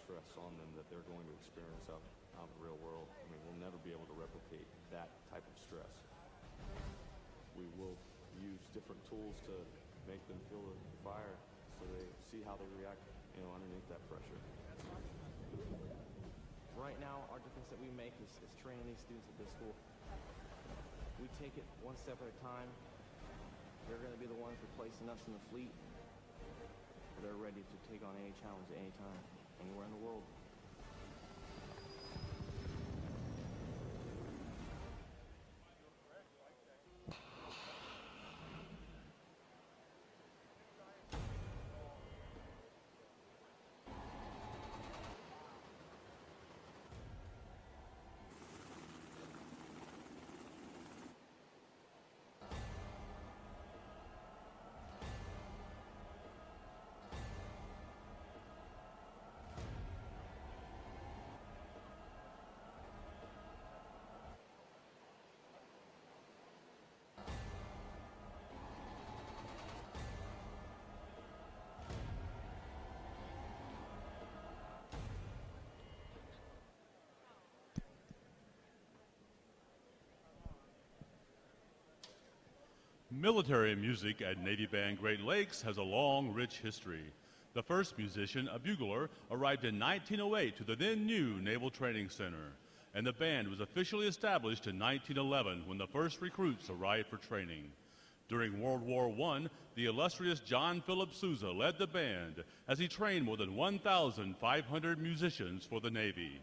stress on them that they're going to experience out in the real world. I mean, we'll never be able to replicate that type of stress. We will use different tools to make them feel the fire so they see how they react, underneath that pressure. Right now, our difference that we make is training these students at this school. We take it one step at a time. They're going to be the ones replacing us in the fleet. They're ready to take on any challenge at any time, anywhere in the world. Military music at Navy Band Great Lakes has a long, rich history. The first musician, a bugler, arrived in 1908 to the then new Naval Training Center, and the band was officially established in 1911 when the first recruits arrived for training. During World War I, the illustrious John Philip Sousa led the band as he trained more than 1,500 musicians for the Navy.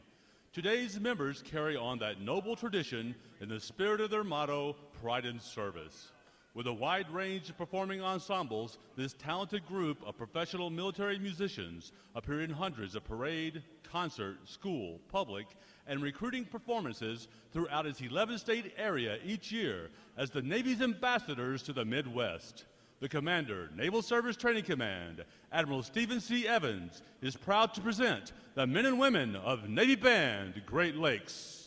Today's members carry on that noble tradition in the spirit of their motto, pride in service. With a wide range of performing ensembles, this talented group of professional military musicians appear in hundreds of parade, concert, school, public, and recruiting performances throughout its 11-state area each year as the Navy's ambassadors to the Midwest. The Commander, Naval Service Training Command, Admiral Stephen C. Evans, is proud to present the men and women of Navy Band Great Lakes.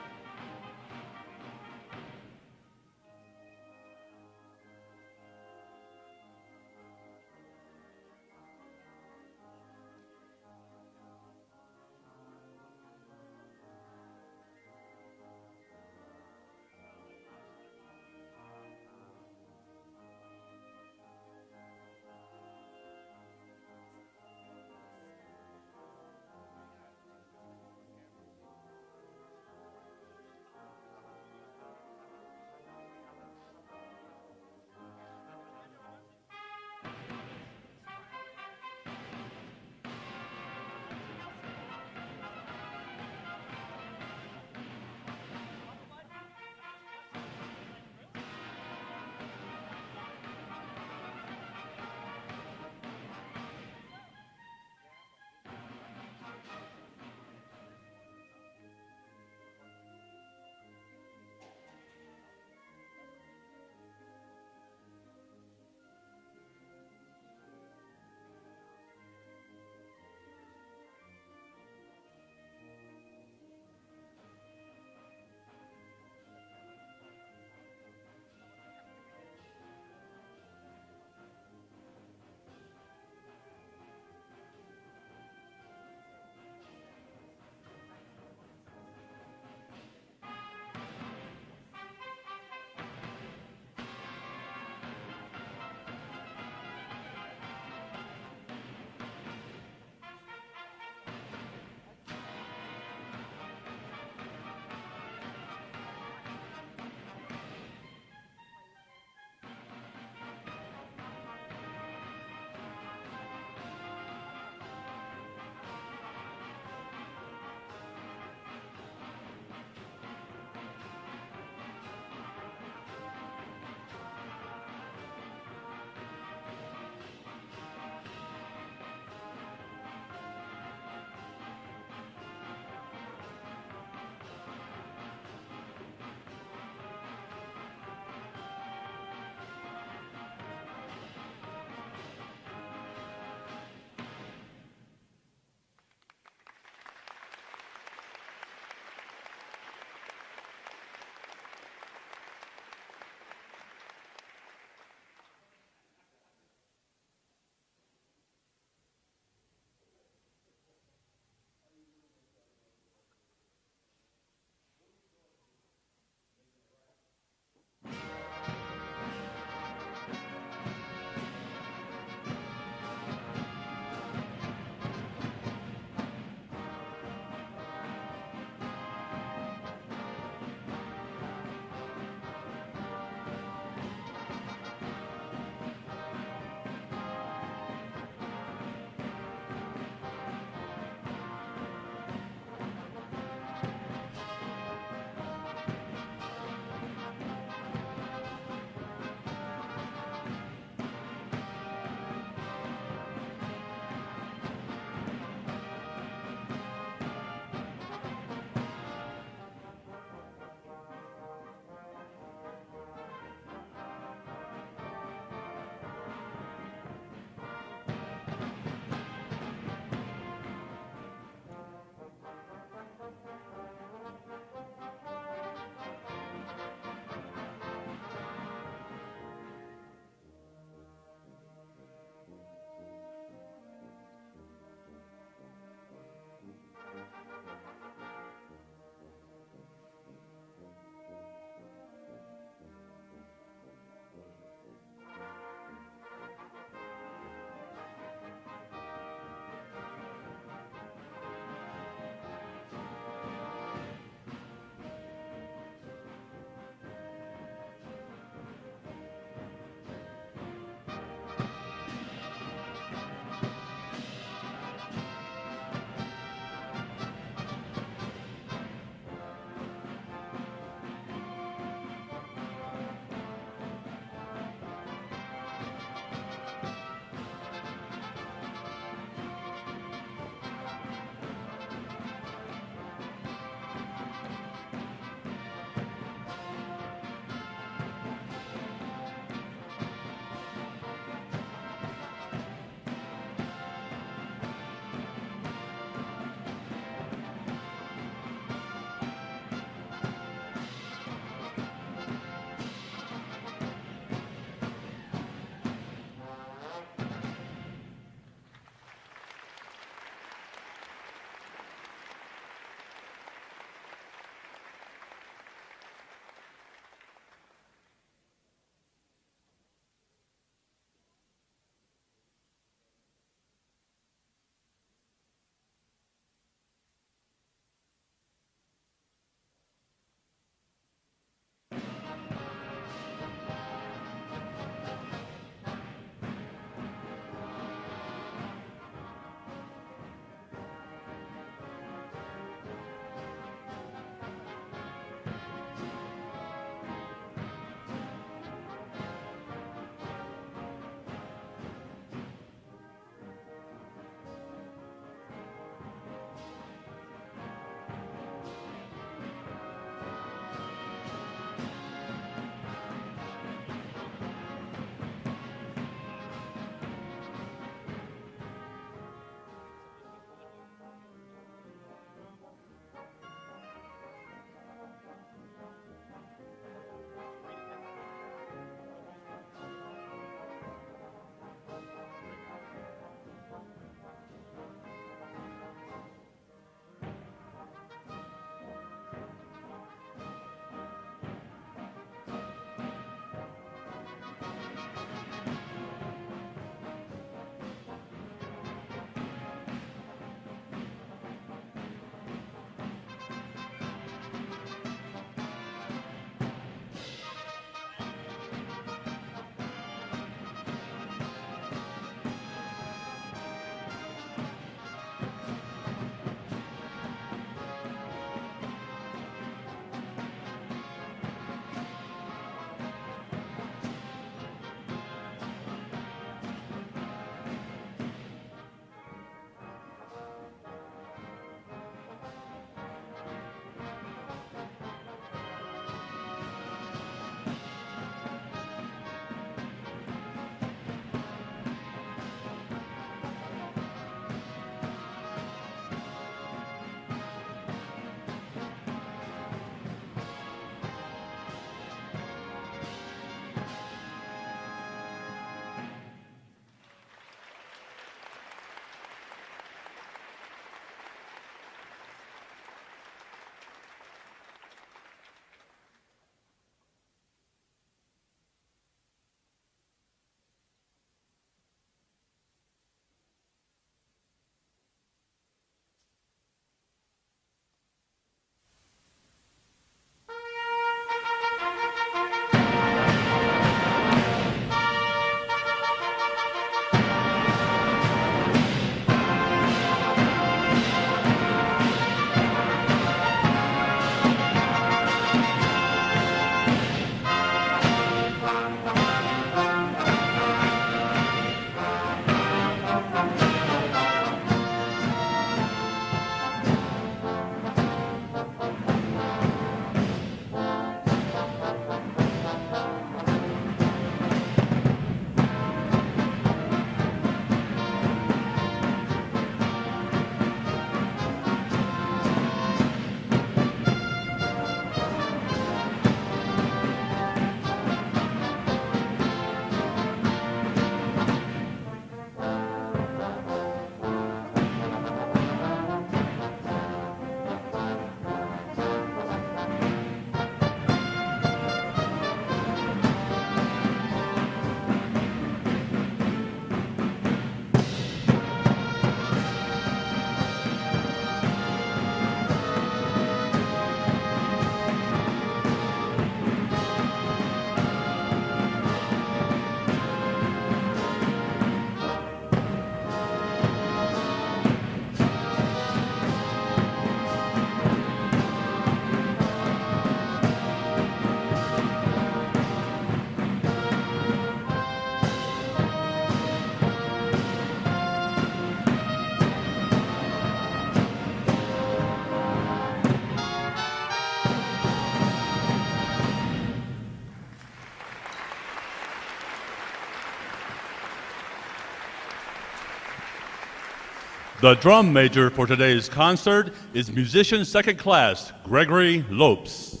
The drum major for today's concert is musician second class Gregory Lopes.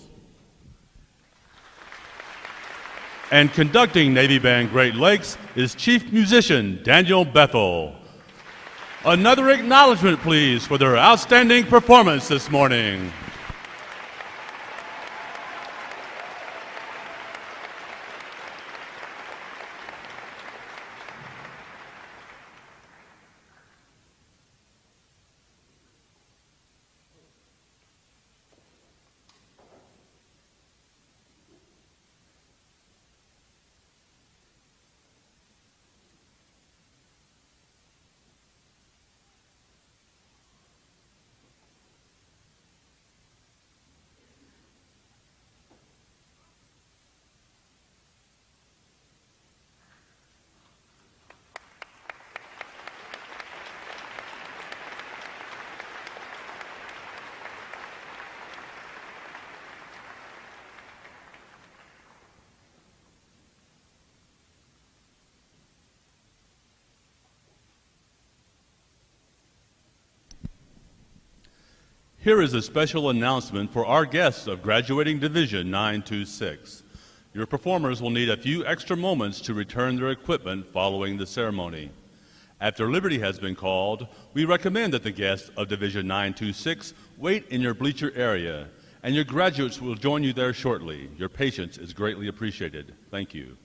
And conducting Navy Band Great Lakes is chief musician Daniel Bethel. Another acknowledgement, please, for their outstanding performance this morning. Here is a special announcement for our guests of graduating Division 926. Your performers will need a few extra moments to return their equipment following the ceremony. After Liberty has been called, we recommend that the guests of Division 926 wait in your bleacher area, and your graduates will join you there shortly. Your patience is greatly appreciated. Thank you.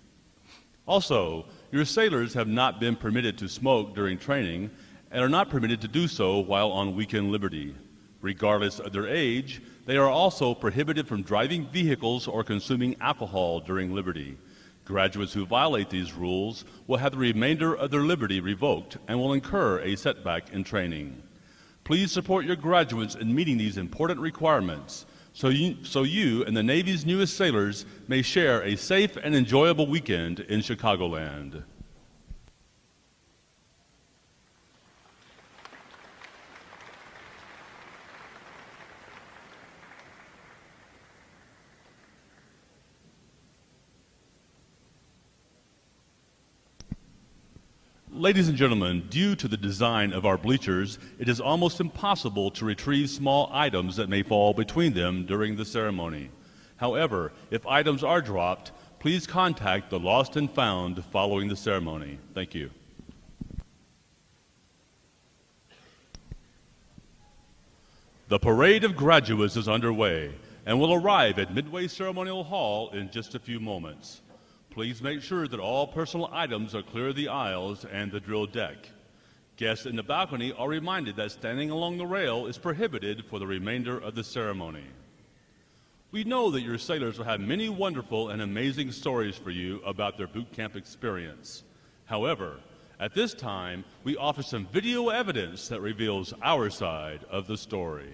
Also, your sailors have not been permitted to smoke during training and are not permitted to do so while on weekend liberty. Regardless of their age, they are also prohibited from driving vehicles or consuming alcohol during liberty. Graduates who violate these rules will have the remainder of their liberty revoked and will incur a setback in training. Please support your graduates in meeting these important requirements so you and the Navy's newest sailors may share a safe and enjoyable weekend in Chicagoland. Ladies and gentlemen, due to the design of our bleachers, it is almost impossible to retrieve small items that may fall between them during the ceremony. However, if items are dropped, please contact the Lost and Found following the ceremony. Thank you. The parade of graduates is underway and will arrive at Midway Ceremonial Hall in just a few moments. Please make sure that all personal items are clear of the aisles and the drill deck. Guests in the balcony are reminded that standing along the rail is prohibited for the remainder of the ceremony. We know that your sailors will have many wonderful and amazing stories for you about their boot camp experience. However, at this time, we offer some video evidence that reveals our side of the story.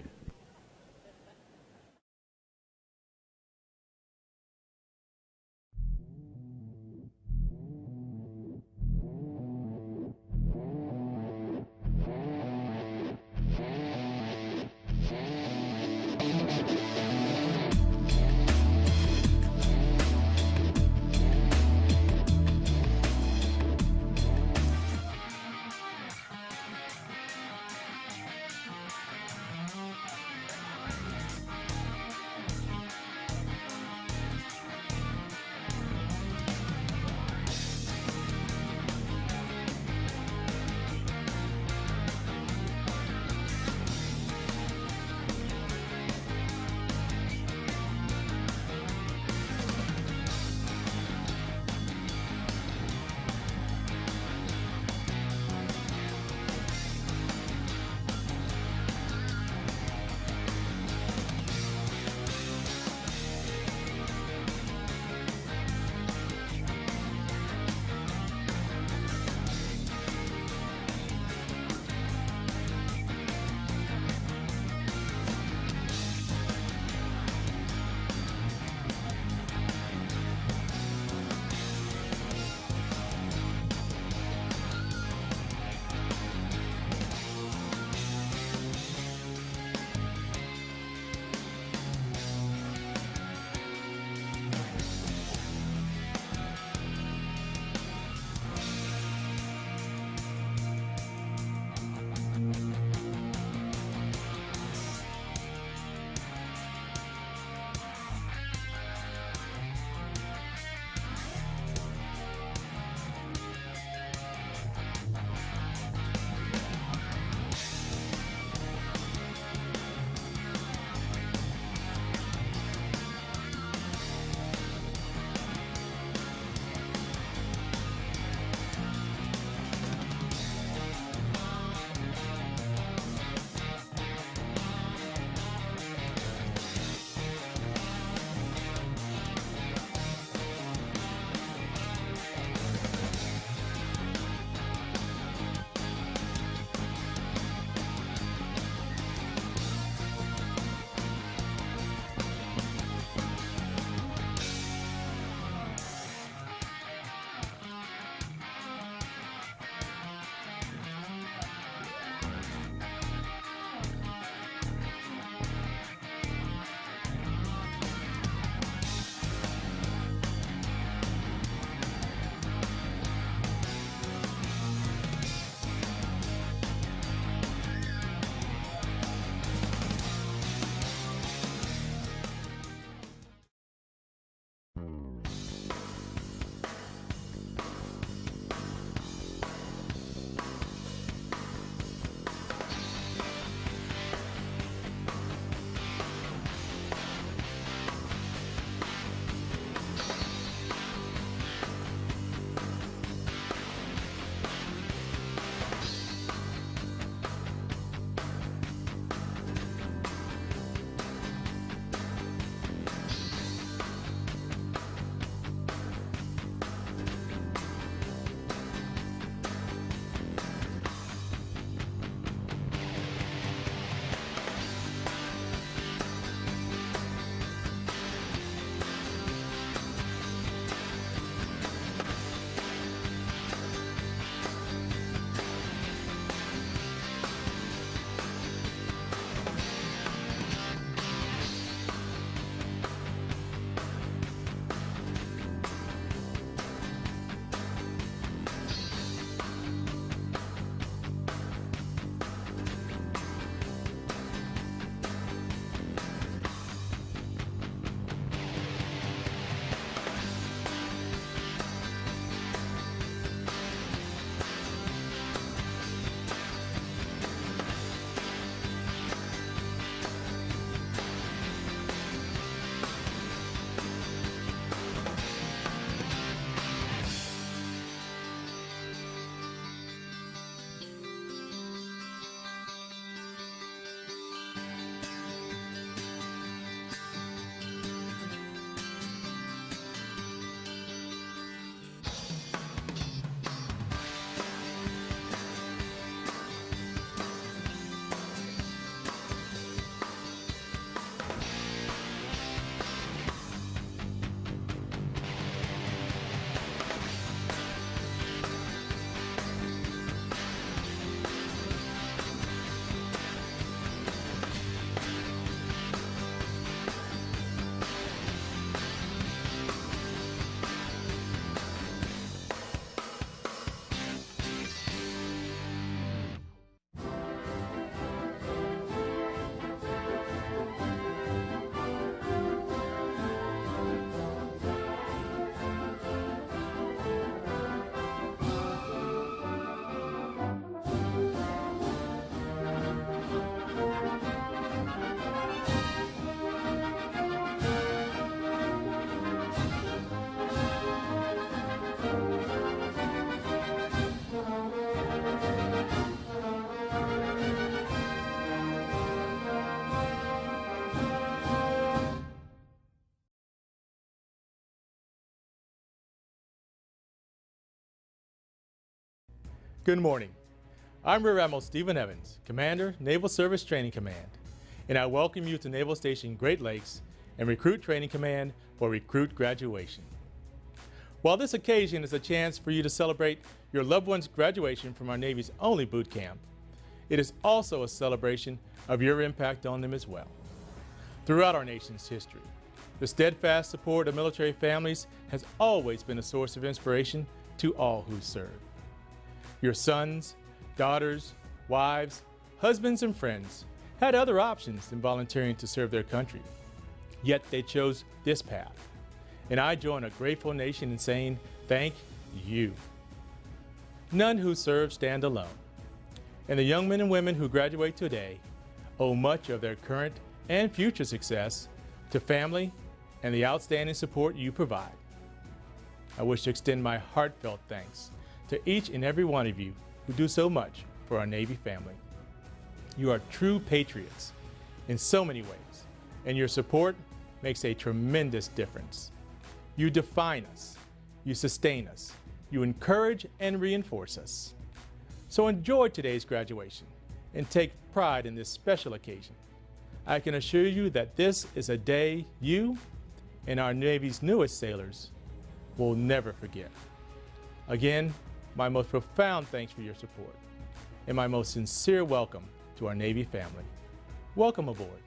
Good morning. I'm Rear Admiral Stephen Evans, Commander, Naval Service Training Command, and I welcome you to Naval Station Great Lakes and Recruit Training Command for Recruit Graduation. While this occasion is a chance for you to celebrate your loved one's graduation from our Navy's only boot camp, it is also a celebration of your impact on them as well. Throughout our nation's history, the steadfast support of military families has always been a source of inspiration to all who serve. Your sons, daughters, wives, husbands, and friends had other options than volunteering to serve their country, yet they chose this path. And I join a grateful nation in saying thank you. None who serve stand alone, and the young men and women who graduate today owe much of their current and future success to family and the outstanding support you provide. I wish to extend my heartfelt thanks to each and every one of you who do so much for our Navy family. You are true patriots in so many ways, and your support makes a tremendous difference. You define us, you sustain us, you encourage and reinforce us. So enjoy today's graduation and take pride in this special occasion. I can assure you that this is a day you and our Navy's newest sailors will never forget. Again, my most profound thanks for your support and my most sincere welcome to our Navy family. Welcome aboard.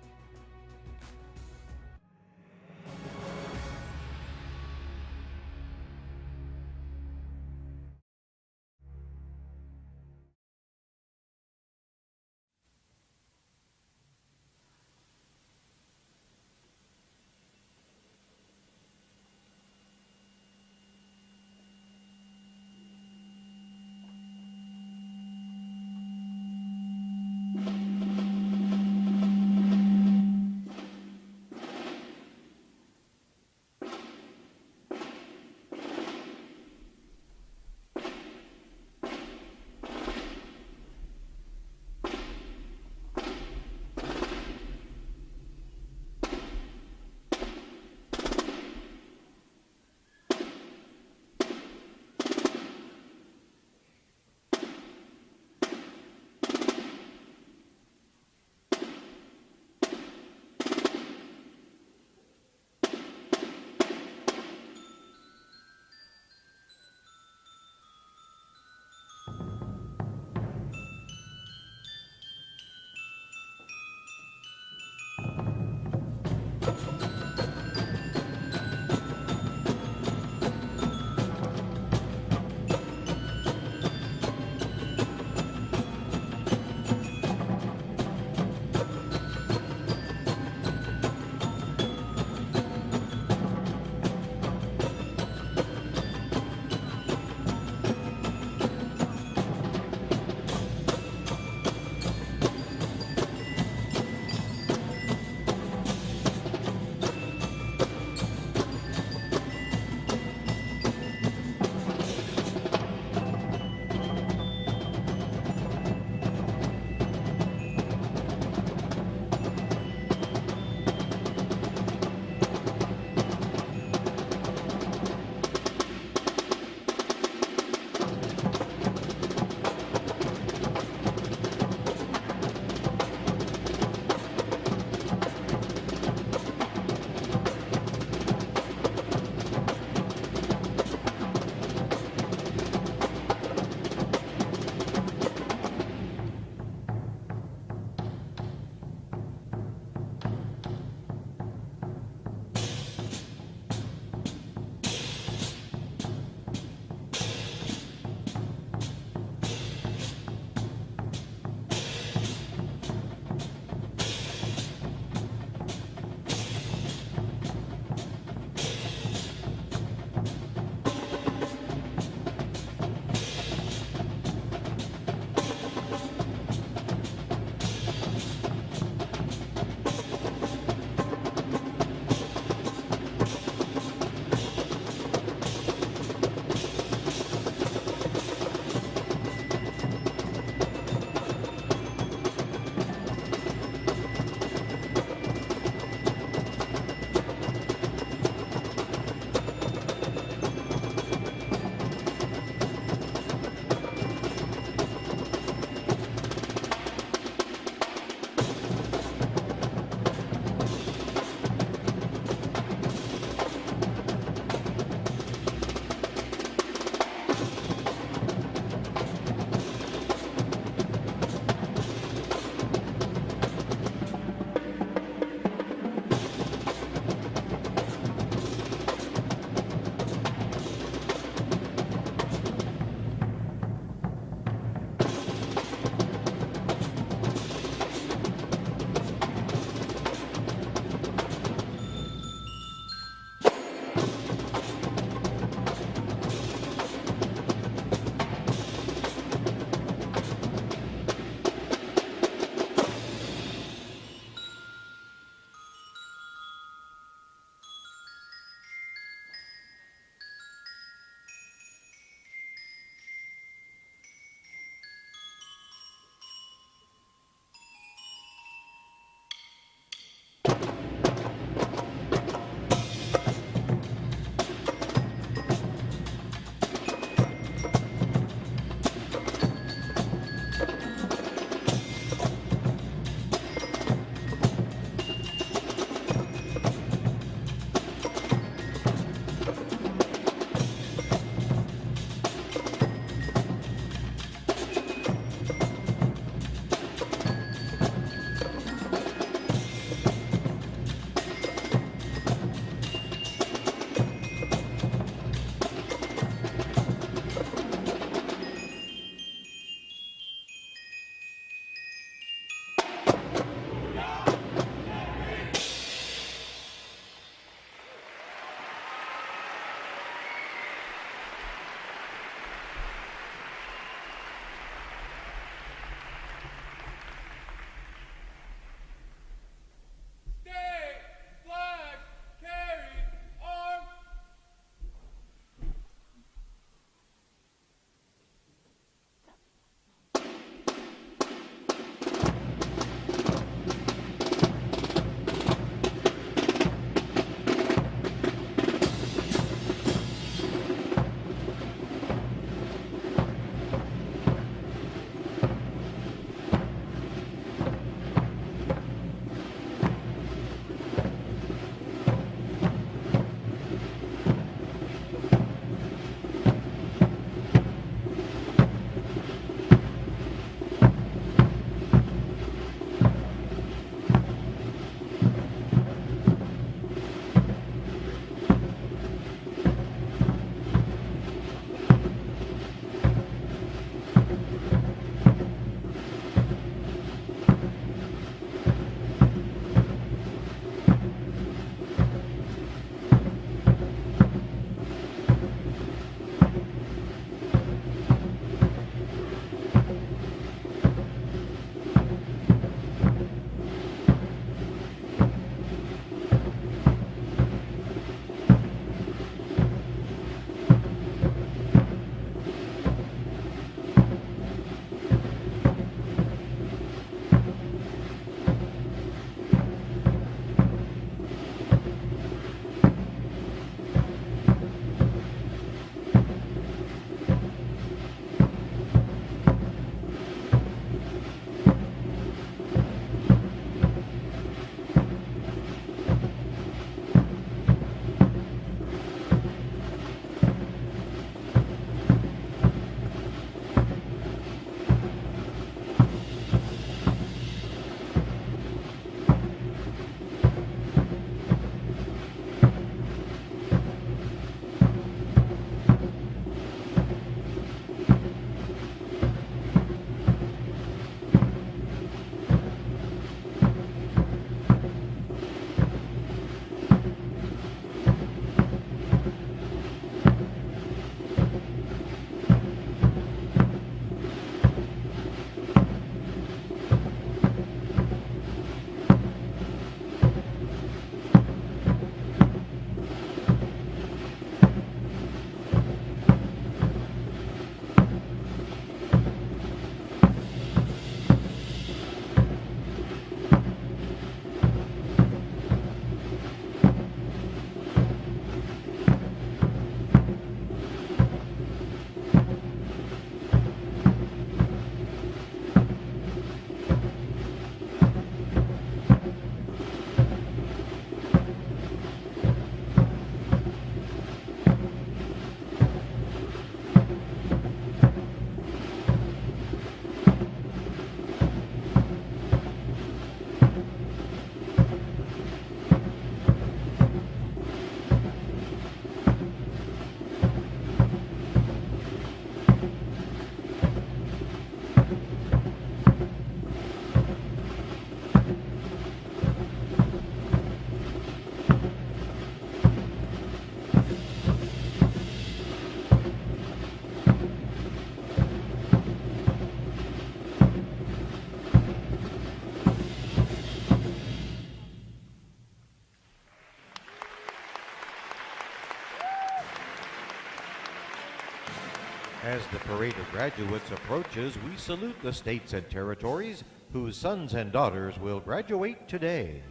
As the parade of graduates approaches, we salute the states and territories whose sons and daughters will graduate today.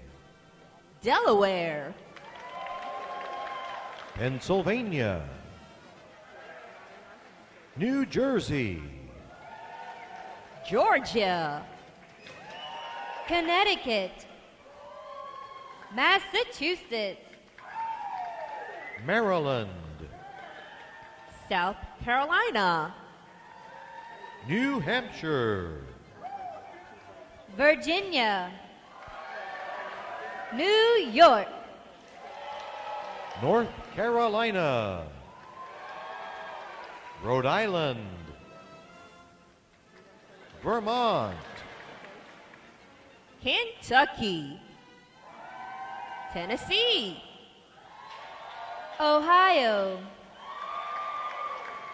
Delaware, Pennsylvania, New Jersey, Georgia, Connecticut, Massachusetts, Maryland, South Carolina, New Hampshire, Virginia, New York, North Carolina, Rhode Island, Vermont, Kentucky, Tennessee, Ohio,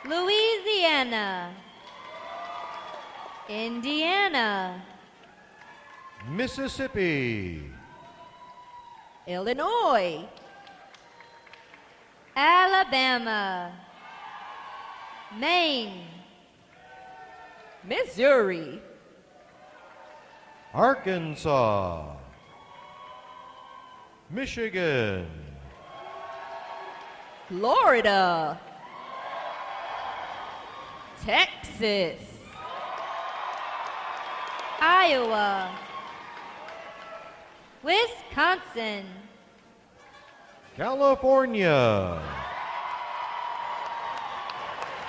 Louisiana, Indiana, Mississippi, Illinois, Alabama, Maine, Missouri, Arkansas, Michigan, Florida, Texas, Iowa, Wisconsin, California,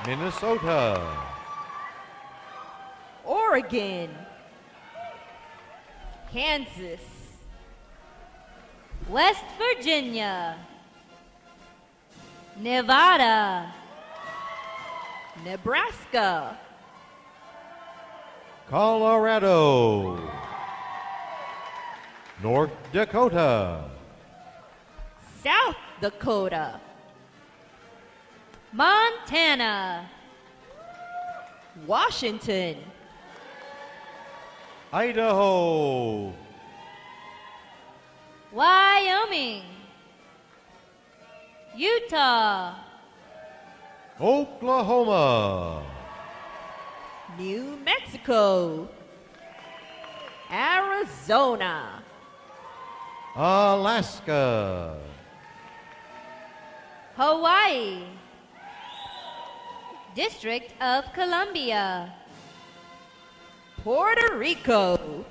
Minnesota, Oregon, Kansas, West Virginia, Nevada, Nebraska, Colorado, North Dakota, South Dakota, Montana, Washington, Idaho, Wyoming, Utah, Oklahoma, New Mexico, Arizona, Alaska, Hawaii, District of Columbia, Puerto Rico,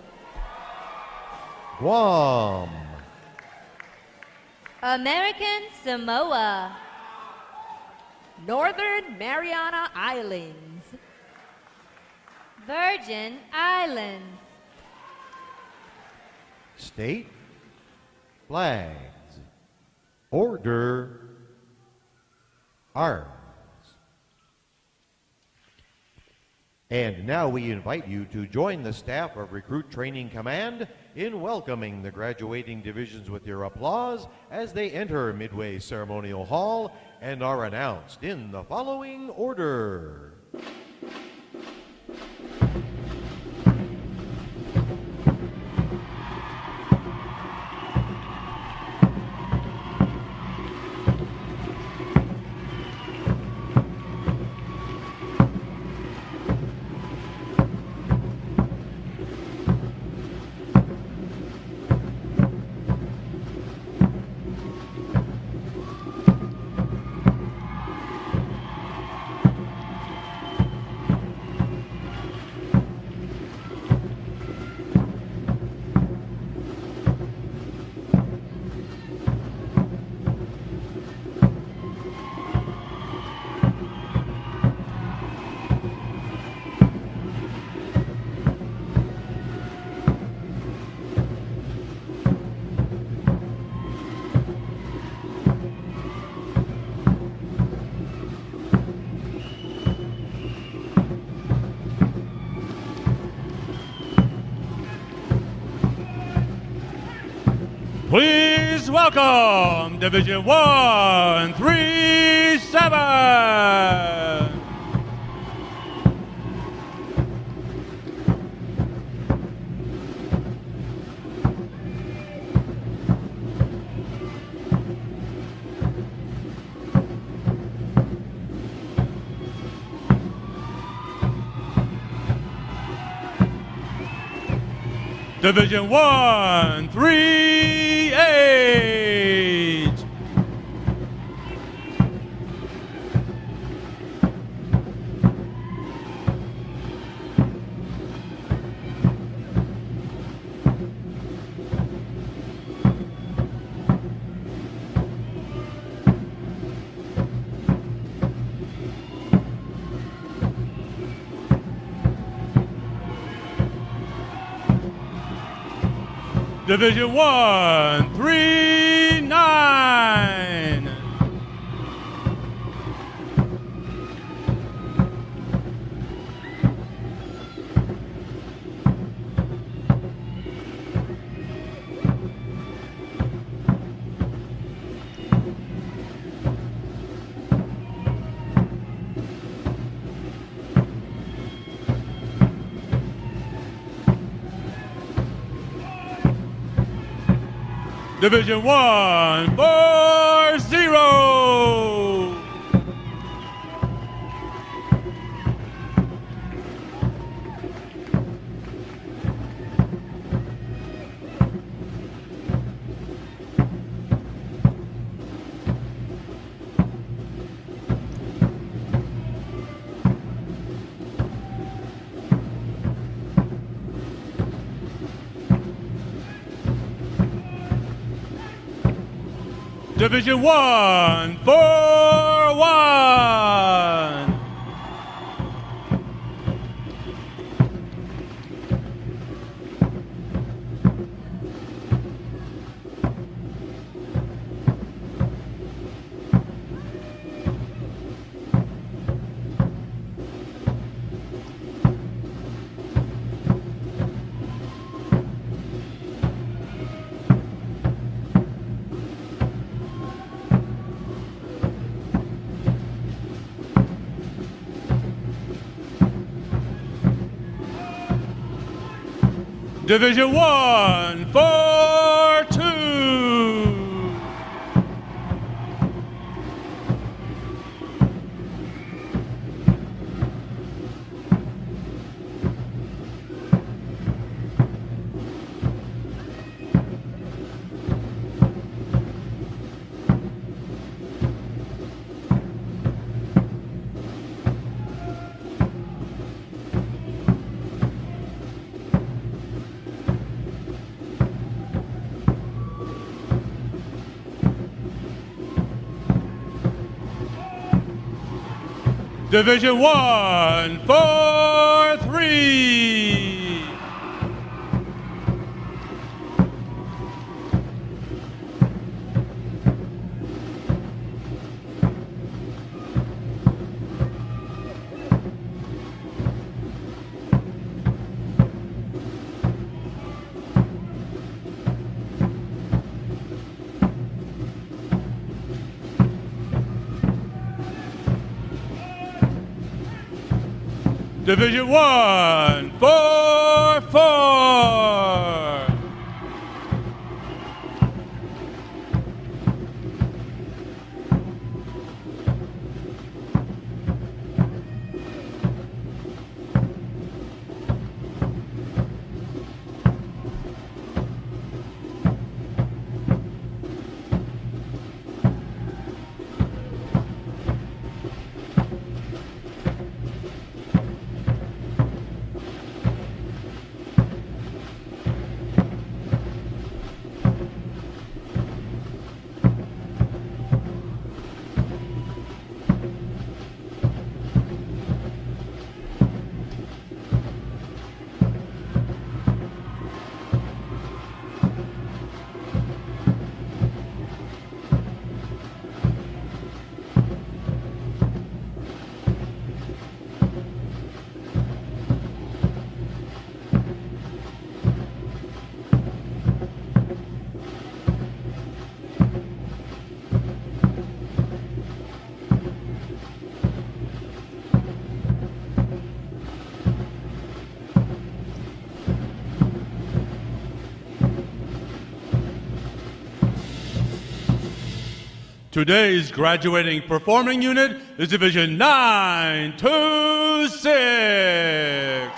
Guam, American Samoa, Northern Mariana Islands, Virgin Islands, state flags, order, arms. And now we invite you to join the staff of Recruit Training Command in welcoming the graduating divisions with your applause as they enter Midway Ceremonial Hall and are announced in the following order. Please welcome Division 137. Division 1, 3H. Division 1, 3-9. Division 1, 4-0. Division 1, 4-1. Division 1, 4-2. Division 1, 4-3. Division 1, 4-4. Today's graduating performing unit is Division 926.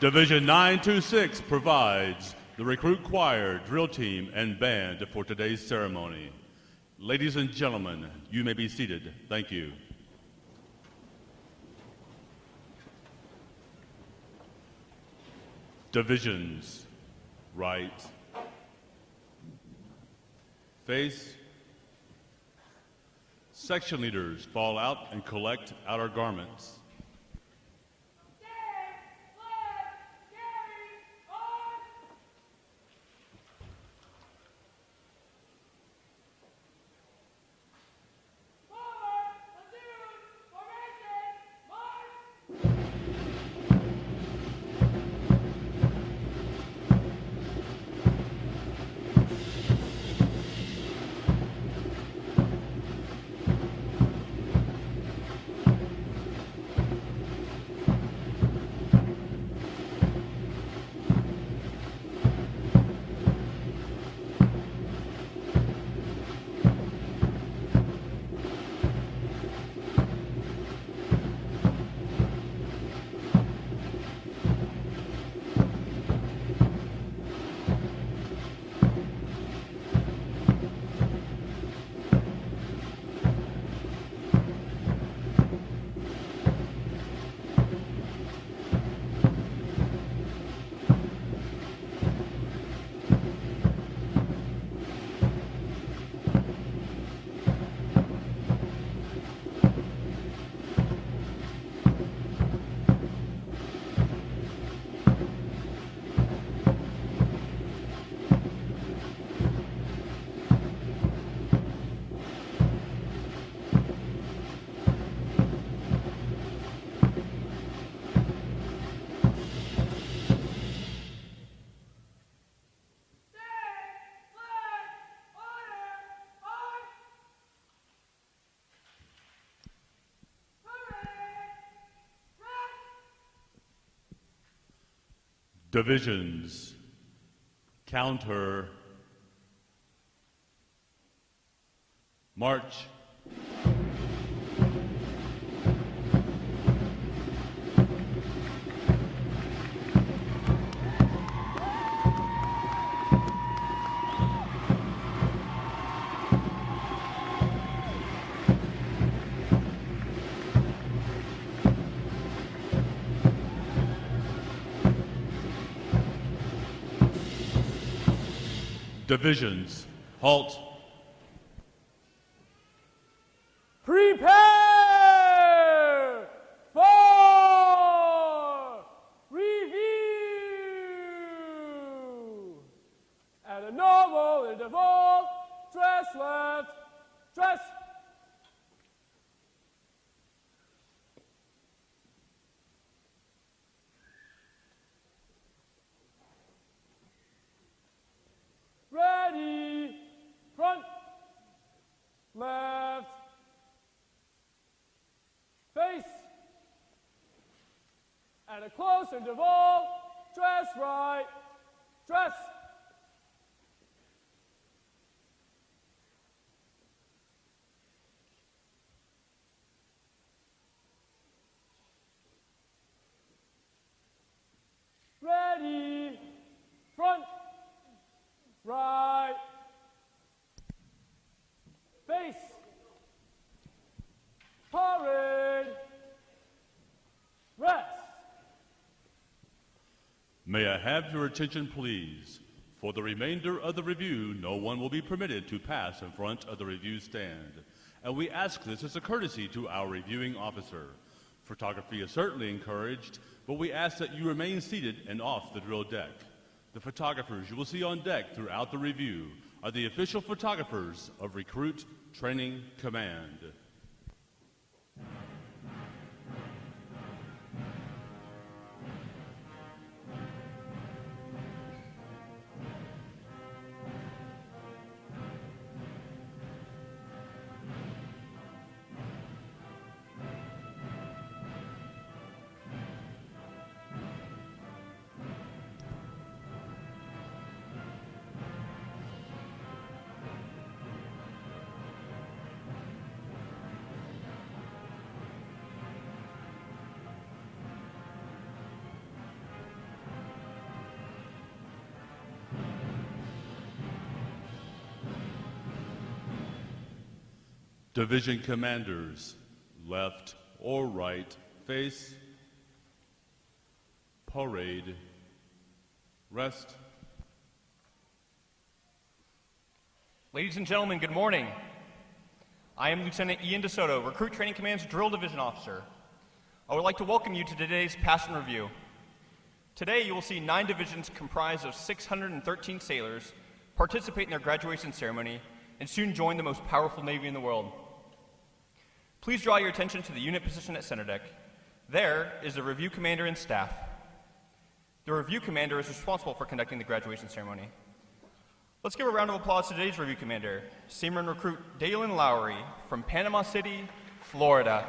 Division 926 provides the recruit choir, drill team, and band for today's ceremony. Ladies and gentlemen, you may be seated. Thank you. Divisions, right, face. Section leaders, fall out and collect outer garments. Divisions, counter, march. Divisions, halt. Prepare for review. At a normal interval, dress left, dress. Ready, front, left, face, at a close interval, dress right, dress. Ready, front, right, face, parade, rest. May I have your attention, please? For the remainder of the review, no one will be permitted to pass in front of the review stand. And we ask this as a courtesy to our reviewing officer. Photography is certainly encouraged, but we ask that you remain seated and off the drill deck. The photographers you will see on deck throughout the review are the official photographers of Recruit Training Command. Division commanders, left or right, face, parade, rest. Ladies and gentlemen, good morning. I am Lieutenant Ian DeSoto, Recruit Training Command's Drill Division Officer. I would like to welcome you to today's Passion Review. Today you will see 9 divisions comprised of 613 sailors participate in their graduation ceremony and soon join the most powerful Navy in the world. Please draw your attention to the unit position at center deck. There is the review commander and staff. The review commander is responsible for conducting the graduation ceremony. Let's give a round of applause to today's review commander, Seaman Recruit Dalen Lowry from Panama City, Florida.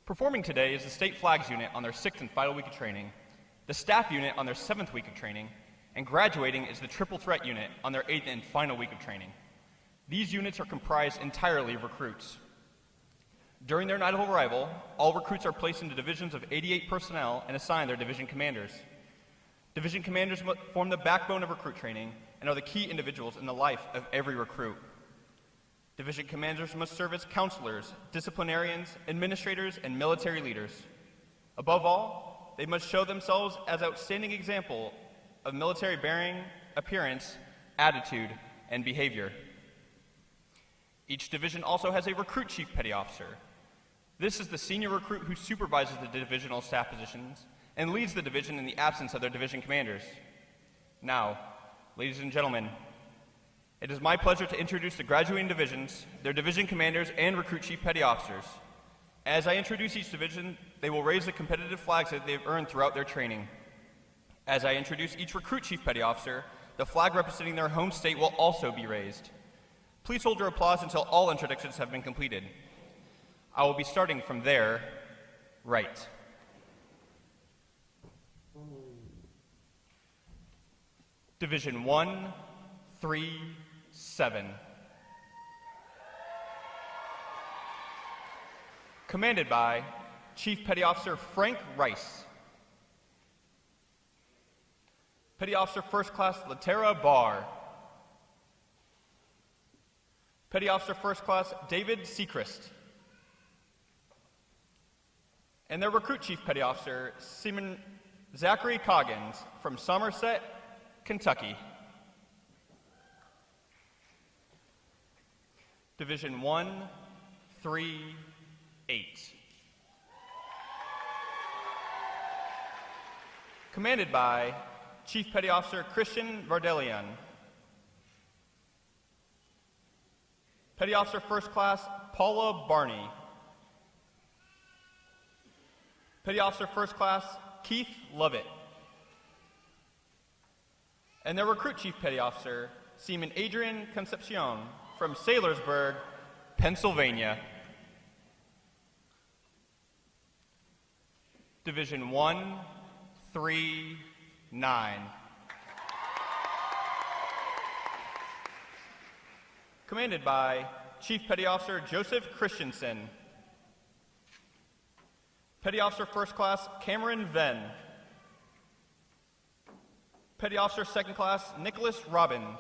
Performing today is the State Flags Unit on their 6th and final week of training, the Staff Unit on their 7th week of training, and graduating is the Triple Threat Unit on their 8th and final week of training. These units are comprised entirely of recruits. During their night of arrival, all recruits are placed into divisions of 88 personnel and assigned their division commanders. Division commanders form the backbone of recruit training and are the key individuals in the life of every recruit. Division commanders must serve as counselors, disciplinarians, administrators, and military leaders. Above all, they must show themselves as outstanding example of military bearing, appearance, attitude, and behavior. Each division also has a recruit chief petty officer. This is the senior recruit who supervises the divisional staff positions and leads the division in the absence of their division commanders. Now, ladies and gentlemen, it is my pleasure to introduce the graduating divisions, their division commanders, and recruit chief petty officers. As I introduce each division, they will raise the competitive flags that they have earned throughout their training. As I introduce each recruit chief petty officer, the flag representing their home state will also be raised. Please hold your applause until all introductions have been completed. I will be starting from their right. Division 137. Commanded by Chief Petty Officer Frank Rice. Petty Officer First Class Latera Barr. Petty Officer First Class David Sechrist. And their Recruit Chief Petty Officer, Seaman Zachary Coggins from Somerset, Kentucky. Division 138. Commanded by Chief Petty Officer Christian Vardelian. Petty Officer First Class Paula Barney. Petty Officer First Class Keith Lovett. And their Recruit Chief Petty Officer, Seaman Adrian Concepcion from Saylorsburg, Pennsylvania. Division 139. Commanded by Chief Petty Officer Joseph Christensen. Petty Officer First Class Cameron Venn. Petty Officer Second Class Nicholas Robbins.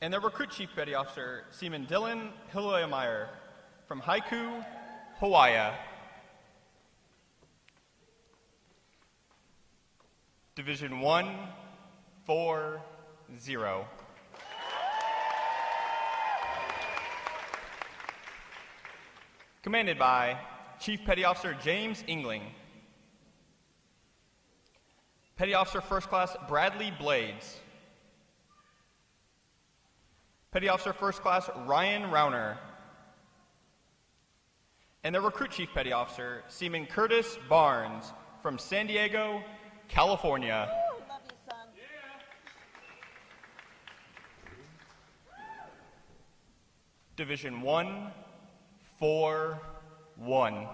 And their Recruit Chief Petty Officer, Seaman Dylan Hilloyemeyer from Haiku, Hawaii. Division 140. Commanded by Chief Petty Officer James Ingling. Petty Officer First Class Bradley Blades. Petty Officer First Class Ryan Rauner. And their Recruit Chief Petty Officer, Seaman Curtis Barnes from San Diego, California. Ooh, love you, son. Division 141.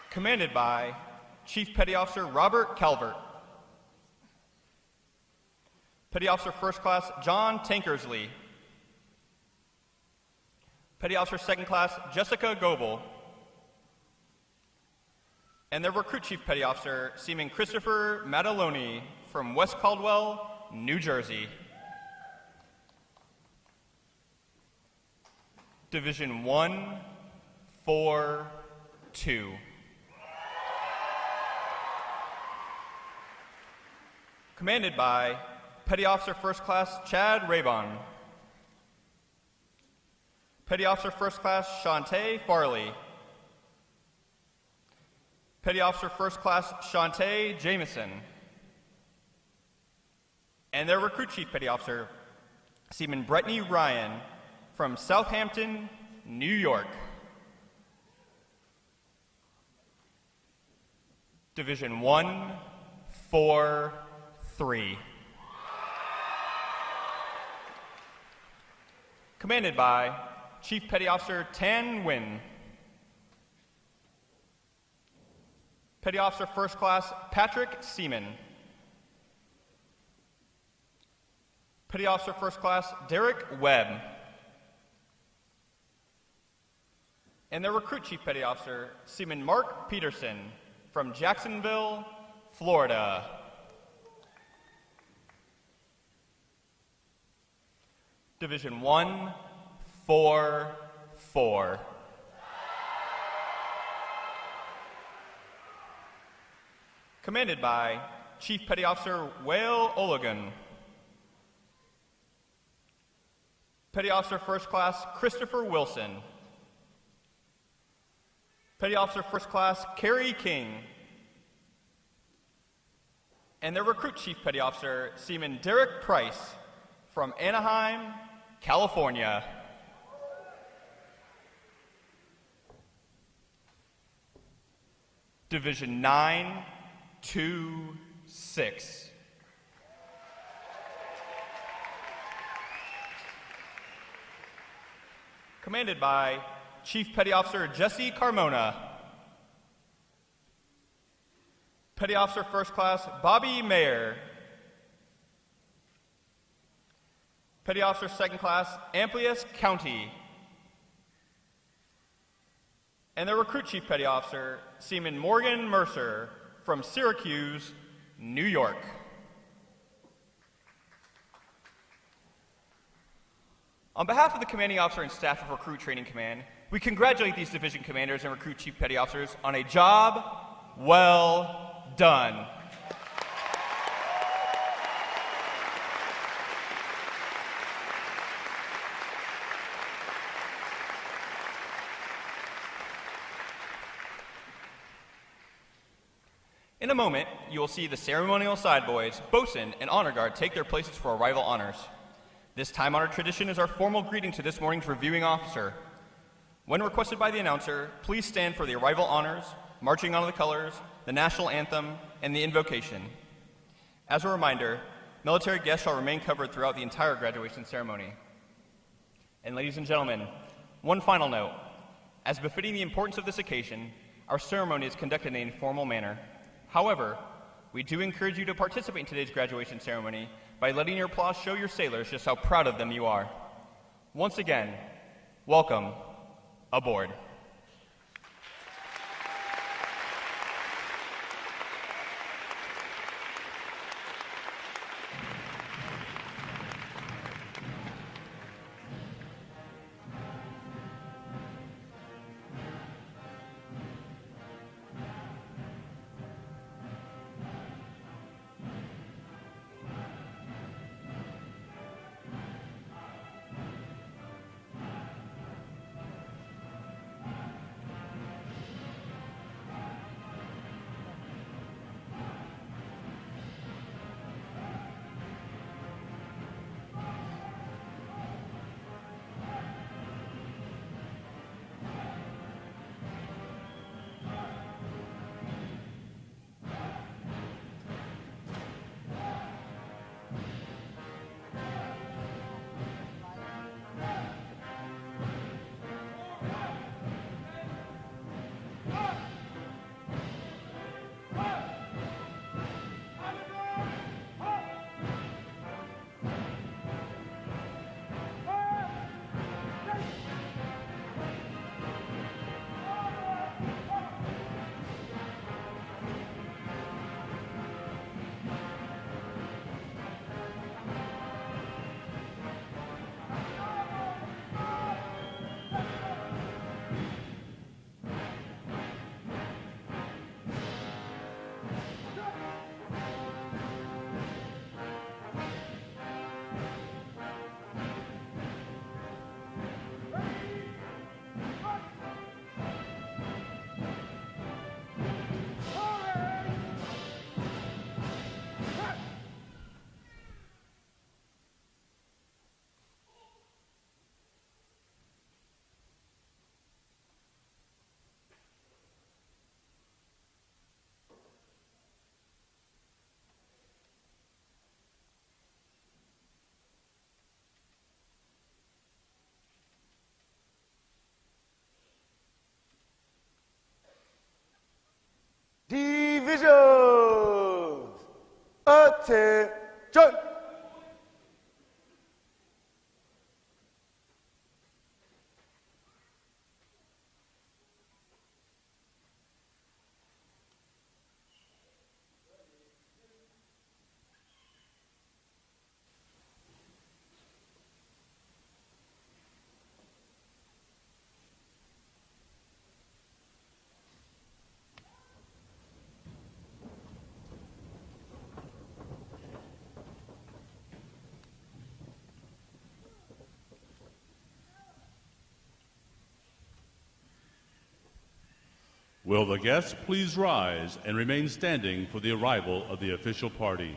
Commanded by Chief Petty Officer Robert Calvert. Petty Officer First Class John Tankersley. Petty Officer Second Class Jessica Goebel, and their Recruit Chief Petty Officer Seaman Christopher Mataloni from West Caldwell, New Jersey. Division 142. Commanded by Petty Officer First Class Chad Raybon. Petty Officer First Class Shantae Farley. Petty Officer First Class Shantae Jameson. And their Recruit Chief Petty Officer, Seaman Brittany Ryan from Southampton, New York. Division 143. Commanded by Chief Petty Officer Tan Nguyen. Petty Officer First Class Patrick Seaman. Petty Officer First Class Derek Webb. And their Recruit Chief Petty Officer, Seaman Mark Peterson from Jacksonville, Florida. Division 144. Commanded by Chief Petty Officer Whale Olagan. Petty Officer First Class Christopher Wilson. Petty Officer First Class Carrie King. And their Recruit Chief Petty Officer, Seaman Derek Price from Anaheim, California. Division 926. Commanded by Chief Petty Officer Jesse Carmona. Petty Officer First Class Bobby Mayer. Petty Officer Second Class Amplius County. And their Recruit Chief Petty Officer, Seaman Morgan Mercer from Syracuse, New York. On behalf of the Commanding Officer and staff of Recruit Training Command, we congratulate these division commanders and Recruit Chief Petty Officers on a job well done. In a moment, you will see the ceremonial side boys, bosun, and honor guard take their places for arrival honors. This time-honored tradition is our formal greeting to this morning's reviewing officer. When requested by the announcer, please stand for the arrival honors, marching on the colors, the national anthem, and the invocation. As a reminder, military guests shall remain covered throughout the entire graduation ceremony. And ladies and gentlemen, one final note. As befitting the importance of this occasion, our ceremony is conducted in an informal manner. However, we do encourage you to participate in today's graduation ceremony by letting your applause show your sailors just how proud of them you are. Once again, welcome aboard. Attention! Will the guests please rise and remain standing for the arrival of the official party?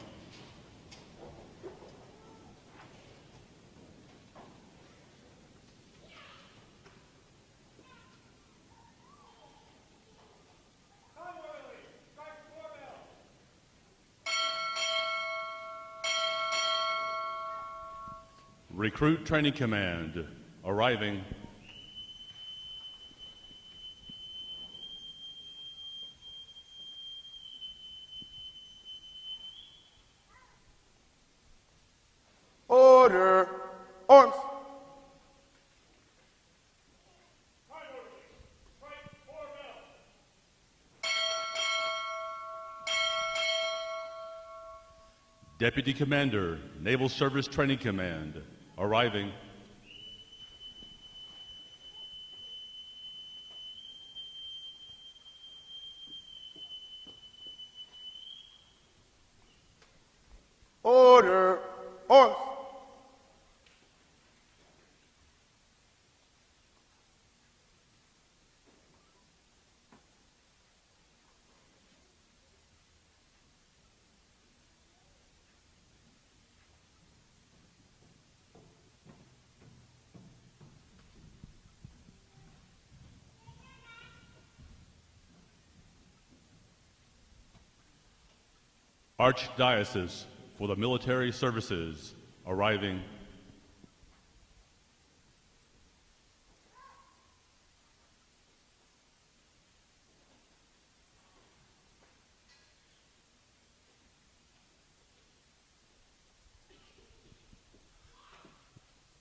Recruit Training Command arriving. Order. Arms. Deputy Commander, Naval Service Training Command, arriving. Order. Arms. Archdiocese for the Military Services, arriving.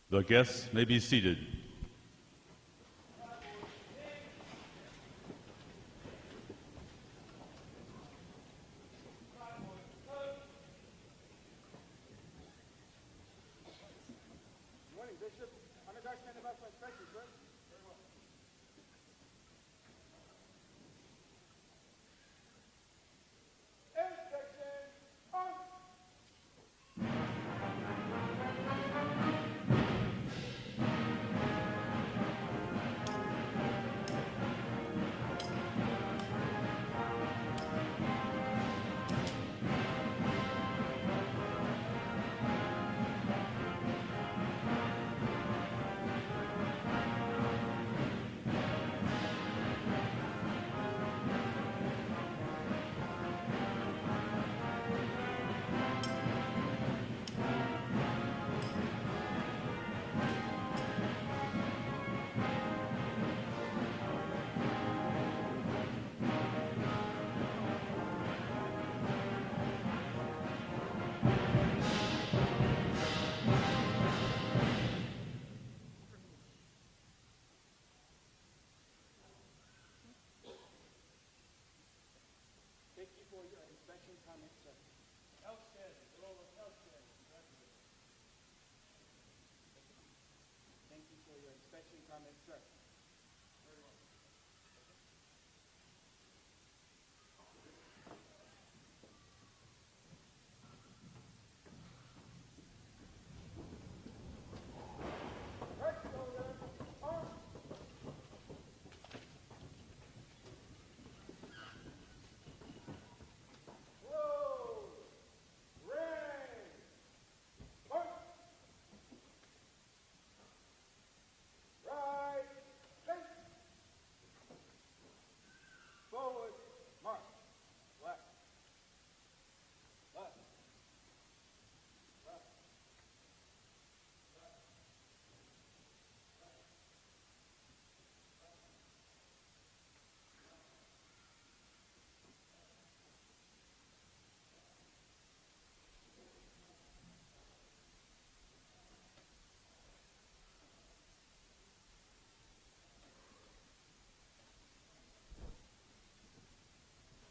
The guests may be seated.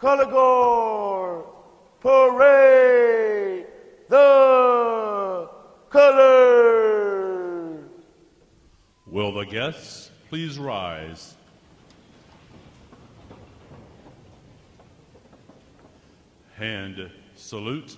Color Guard, parade the colors. Will the guests please rise? Hand salute.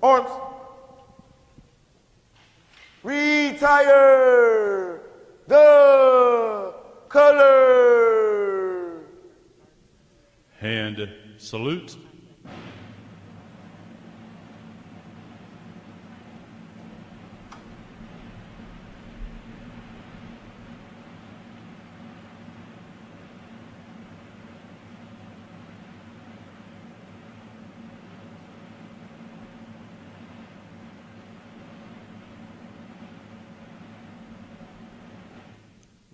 Arms. Retire the color. Hand salute.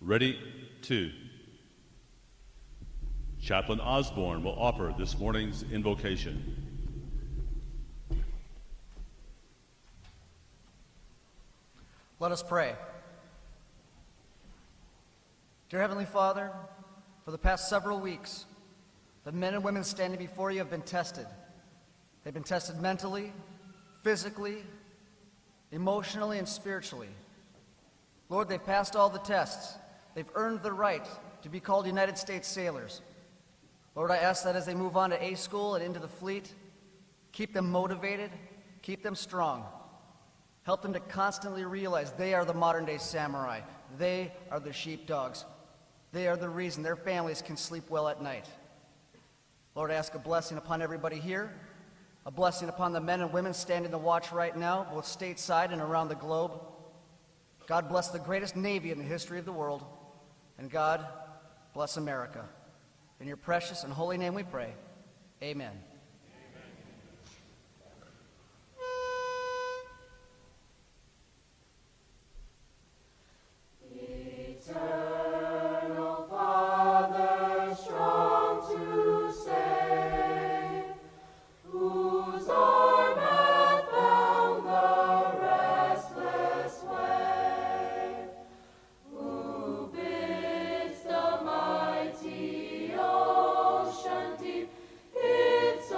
Ready, 2. Chaplain Osborne will offer this morning's invocation. Let us pray. Dear Heavenly Father, for the past several weeks, the men and women standing before you have been tested. They've been tested mentally, physically, emotionally, and spiritually. Lord, they've passed all the tests. They've earned the right to be called United States sailors. Lord, I ask that as they move on to A School and into the fleet, keep them motivated, keep them strong. Help them to constantly realize they are the modern-day samurai. They are the sheepdogs. They are the reason their families can sleep well at night. Lord, I ask a blessing upon everybody here, a blessing upon the men and women standing the watch right now, both stateside and around the globe. God bless the greatest Navy in the history of the world, and God bless America. In your precious and holy name we pray. Amen. Eternal Father, strong to save, whose arm hath bound the restless wave, who bids the mighty ocean deep its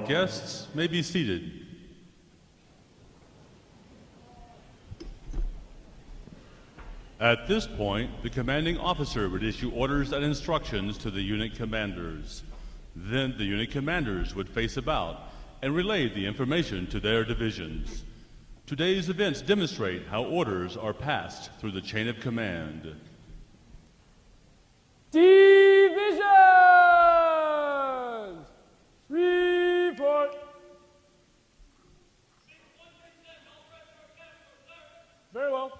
guests may be seated. At this point, the commanding officer would issue orders and instructions to the unit commanders. Then the unit commanders would face about and relay the information to their divisions. Today's events demonstrate how orders are passed through the chain of command. Divisions! Report! Very well.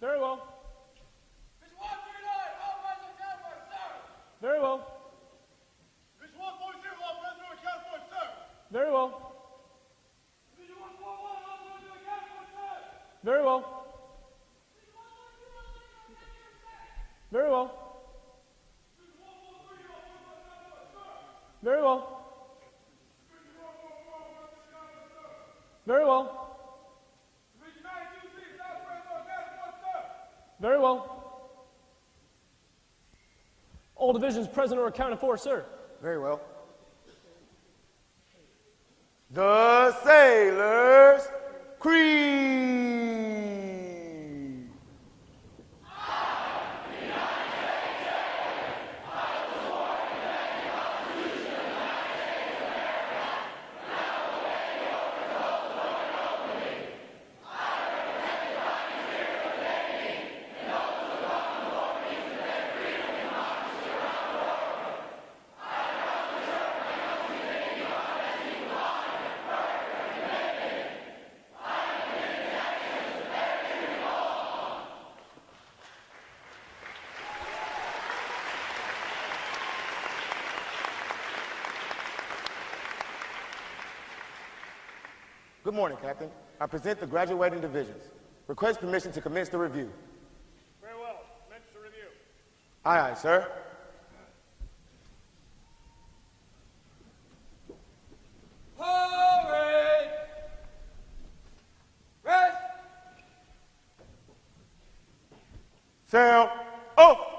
Very well. Very well. Very well. Very well. Very well. Very well. Very well. Very well. All divisions present or accounted for, sir. Very well. The Sailors' Creed. Good morning, Captain. I present the graduating divisions. Request permission to commence the review. Very well. Commence the review. Aye, aye, sir. Parade! Rest! Sail off!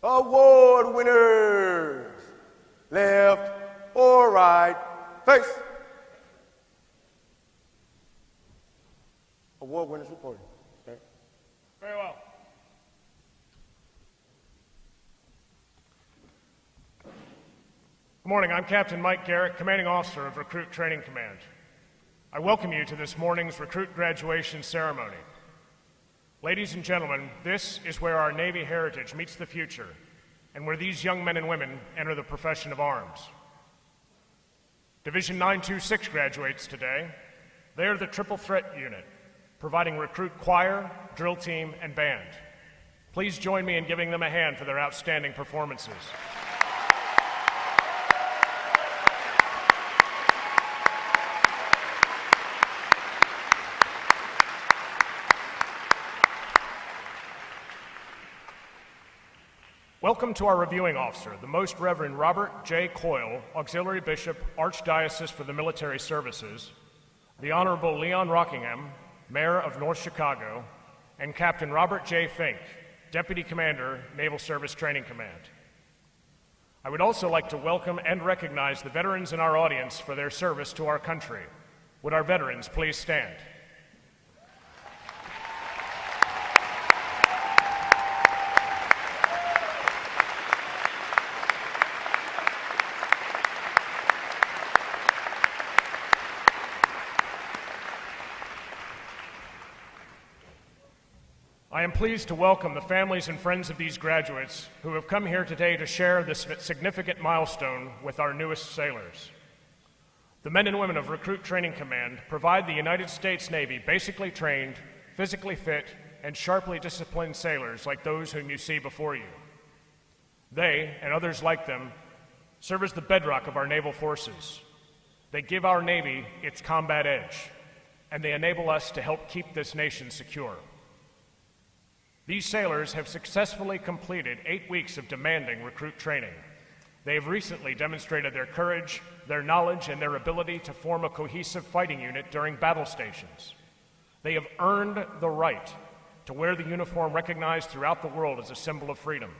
Award winners. Left or right, face. Award winners reporting. Okay. Very well. Good morning. I'm Captain Mike Garrett, Commanding Officer of Recruit Training Command. I welcome you to this morning's recruit graduation ceremony. Ladies and gentlemen, this is where our Navy heritage meets the future and where these young men and women enter the profession of arms. Division 926 graduates today. They are the Triple Threat Unit, providing recruit choir, drill team, and band. Please join me in giving them a hand for their outstanding performances. Welcome to our reviewing officer, the Most Reverend Robert J. Coyle, Auxiliary Bishop, Archdiocese for the Military Services, the Honorable Leon Rockingham, Mayor of North Chicago, and Captain Robert J. Fink, Deputy Commander, Naval Service Training Command. I would also like to welcome and recognize the veterans in our audience for their service to our country. Would our veterans please stand? I am pleased to welcome the families and friends of these graduates who have come here today to share this significant milestone with our newest sailors. The men and women of Recruit Training Command provide the United States Navy basically trained, physically fit, and sharply disciplined sailors like those whom you see before you. They, and others like them, serve as the bedrock of our naval forces. They give our Navy its combat edge, and they enable us to help keep this nation secure. These sailors have successfully completed 8 weeks of demanding recruit training. They have recently demonstrated their courage, their knowledge, and their ability to form a cohesive fighting unit during battle stations. They have earned the right to wear the uniform recognized throughout the world as a symbol of freedom.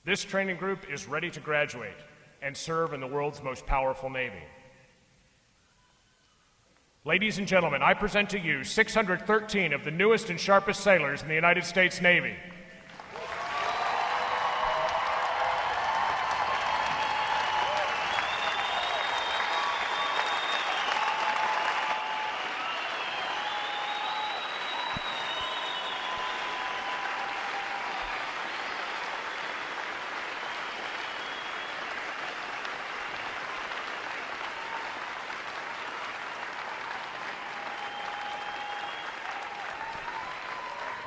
This training group is ready to graduate and serve in the world's most powerful Navy. Ladies and gentlemen, I present to you 613 of the newest and sharpest sailors in the United States Navy.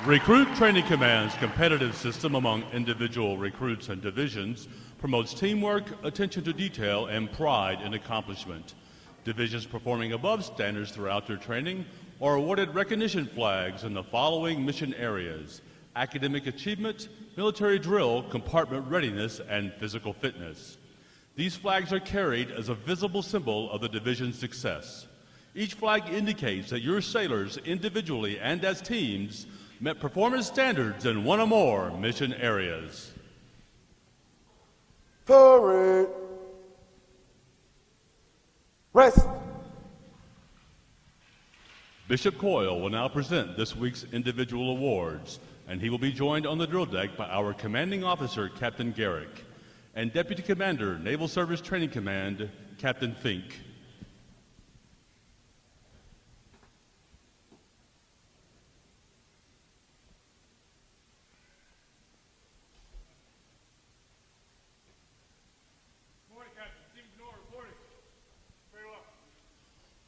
Recruit Training Command's competitive system among individual recruits and divisions promotes teamwork, attention to detail, and pride in accomplishment. Divisions performing above standards throughout their training are awarded recognition flags in the following mission areas: academic achievement, military drill, compartment readiness, and physical fitness. These flags are carried as a visible symbol of the division's success. Each flag indicates that your sailors, individually and as teams, met performance standards in one or more mission areas. Forward. Rest. Bishop Coyle will now present this week's individual awards, and he will be joined on the drill deck by our commanding officer, Captain Garrick, and Deputy Commander, Naval Service Training Command, Captain Fink.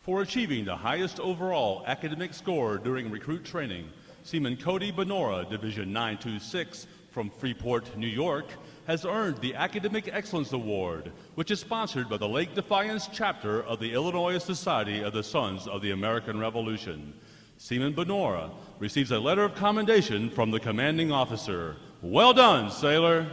For achieving the highest overall academic score during recruit training, Seaman Cody Benora, Division 926 from Freeport, New York, has earned the Academic Excellence Award, which is sponsored by the Lake Defiance chapter of the Illinois Society of the Sons of the American Revolution. Seaman Benora receives a letter of commendation from the commanding officer. Well done, sailor.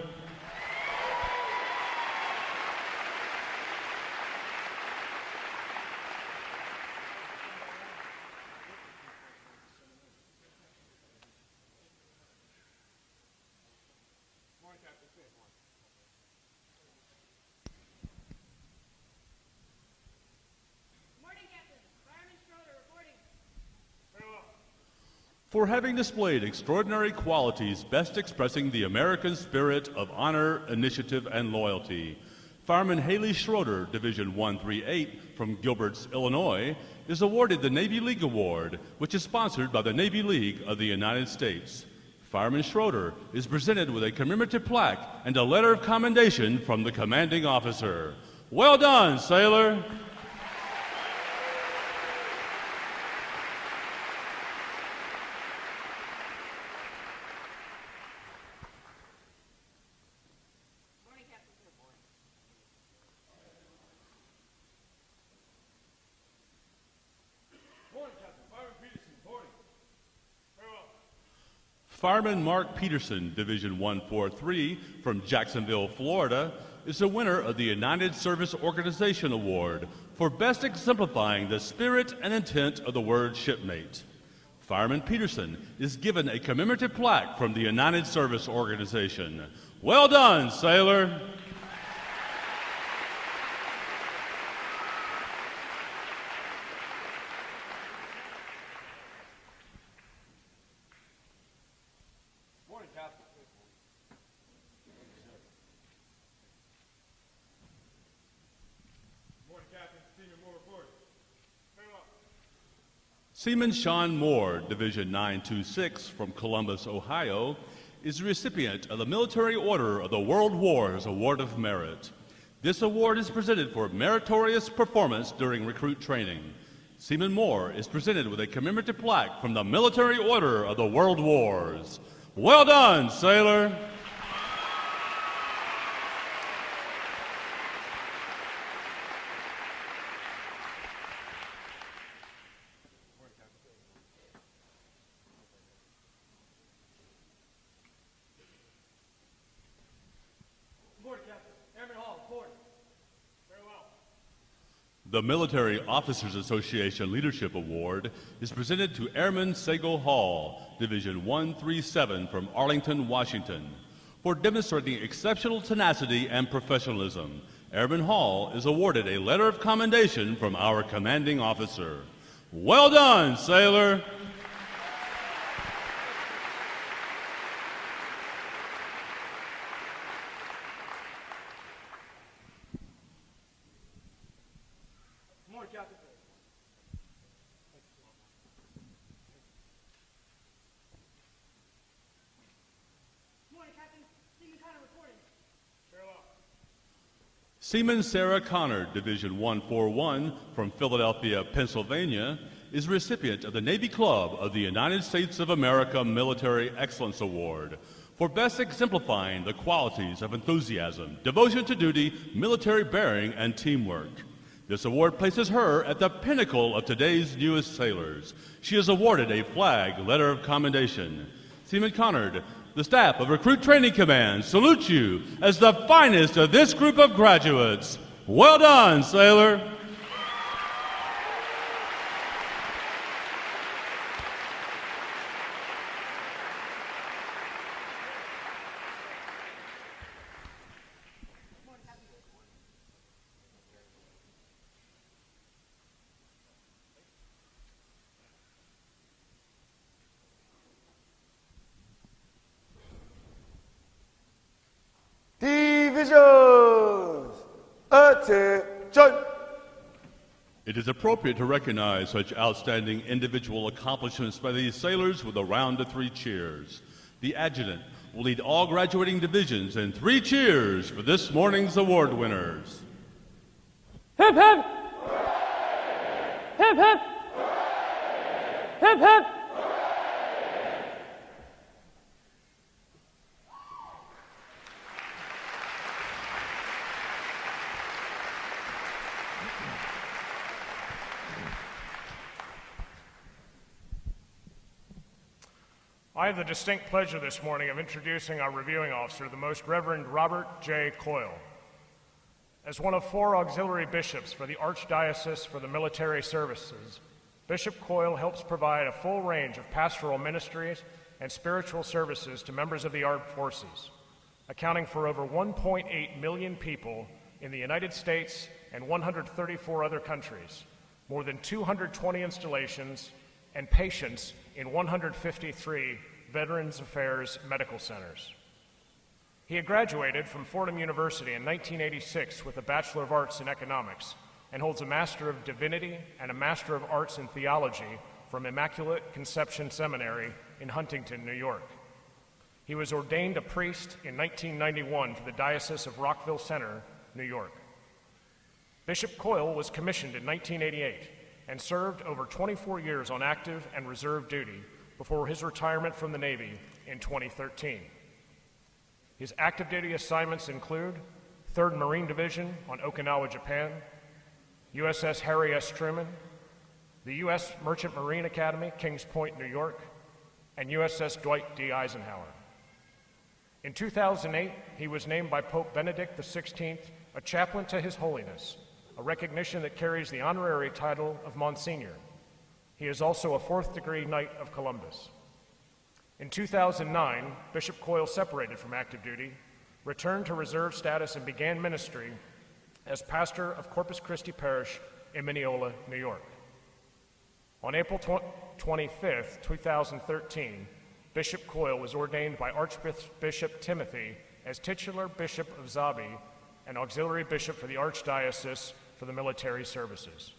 For having displayed extraordinary qualities best expressing the American spirit of honor, initiative, and loyalty, Fireman Haley Schroeder, Division 138 from Gilbert's, Illinois, is awarded the Navy League Award, which is sponsored by the Navy League of the United States. Fireman Schroeder is presented with a commemorative plaque and a letter of commendation from the commanding officer. Well done, sailor! Fireman Mark Peterson, Division 143 from Jacksonville, Florida, is the winner of the United Service Organization Award for best exemplifying the spirit and intent of the word shipmate. Fireman Peterson is given a commemorative plaque from the United Service Organization. Well done, sailor! Seaman Sean Moore, Division 926 from Columbus, Ohio, is the recipient of the Military Order of the World Wars Award of Merit. This award is presented for meritorious performance during recruit training. Seaman Moore is presented with a commemorative plaque from the Military Order of the World Wars. Well done, sailor! The Military Officers Association Leadership Award is presented to Airman Sago Hall, Division 137 from Arlington, Washington. For demonstrating exceptional tenacity and professionalism, Airman Hall is awarded a letter of commendation from our commanding officer. Well done, sailor! Seaman Sarah Connor, Division 141 from Philadelphia, Pennsylvania, is recipient of the Navy Club of the United States of America Military Excellence Award for best exemplifying the qualities of enthusiasm, devotion to duty, military bearing, and teamwork. This award places her at the pinnacle of today's newest sailors. She is awarded a flag letter of commendation. Seaman Connor, the staff of Recruit Training Command salutes you as the finest of this group of graduates. Well done, sailor! Divisions, attention! It is appropriate to recognize such outstanding individual accomplishments by these sailors with a round of 3 cheers. The adjutant will lead all graduating divisions in 3 cheers for this morning's award winners. Hip hip! Hip hip! Hip hip! I have the distinct pleasure this morning of introducing our reviewing officer, the Most Reverend Robert J. Coyle. As one of 4 auxiliary bishops for the Archdiocese for the Military Services, Bishop Coyle helps provide a full range of pastoral ministries and spiritual services to members of the armed forces, accounting for over 1.8 million people in the United States and 134 other countries, more than 220 installations, and patients in 153 Veterans Affairs medical centers. He had graduated from Fordham University in 1986 with a Bachelor of Arts in Economics and holds a Master of Divinity and a Master of Arts in Theology from Immaculate Conception Seminary in Huntington, New York. He was ordained a priest in 1991 for the Diocese of Rockville Center, New York. Bishop Coyle was commissioned in 1988 and served over 24 years on active and reserve duty before his retirement from the Navy in 2013. His active duty assignments include 3rd Marine Division on Okinawa, Japan, USS Harry S. Truman, the U.S. Merchant Marine Academy, Kings Point, New York, and USS Dwight D. Eisenhower. In 2008, he was named by Pope Benedict XVI a chaplain to His Holiness, a recognition that carries the honorary title of Monsignor. He is also a 4th-degree Knight of Columbus. In 2009, Bishop Coyle separated from active duty, returned to reserve status, and began ministry as pastor of Corpus Christi Parish in Mineola, New York. On April 25, 2013, Bishop Coyle was ordained by Archbishop Timothy as titular Bishop of Zabi and auxiliary bishop for the Archdiocese for the Military Services.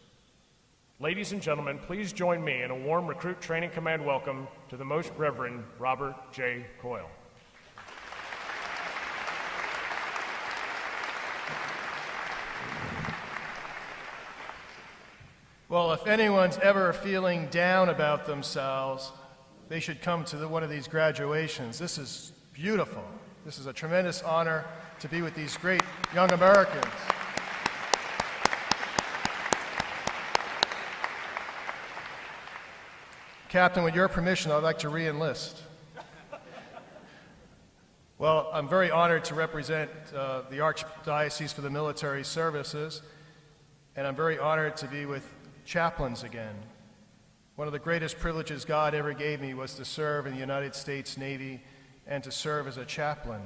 Ladies and gentlemen, please join me in a warm Recruit Training Command welcome to the Most Reverend Robert J. Coyle. Well, if anyone's ever feeling down about themselves, they should come to one of these graduations. This is beautiful. This is a tremendous honor to be with these great young Americans. Captain, with your permission, I'd like to re-enlist. Well, I'm very honored to represent the Archdiocese for the Military Services, and I'm very honored to be with chaplains again. One of the greatest privileges God ever gave me was to serve in the United States Navy and to serve as a chaplain,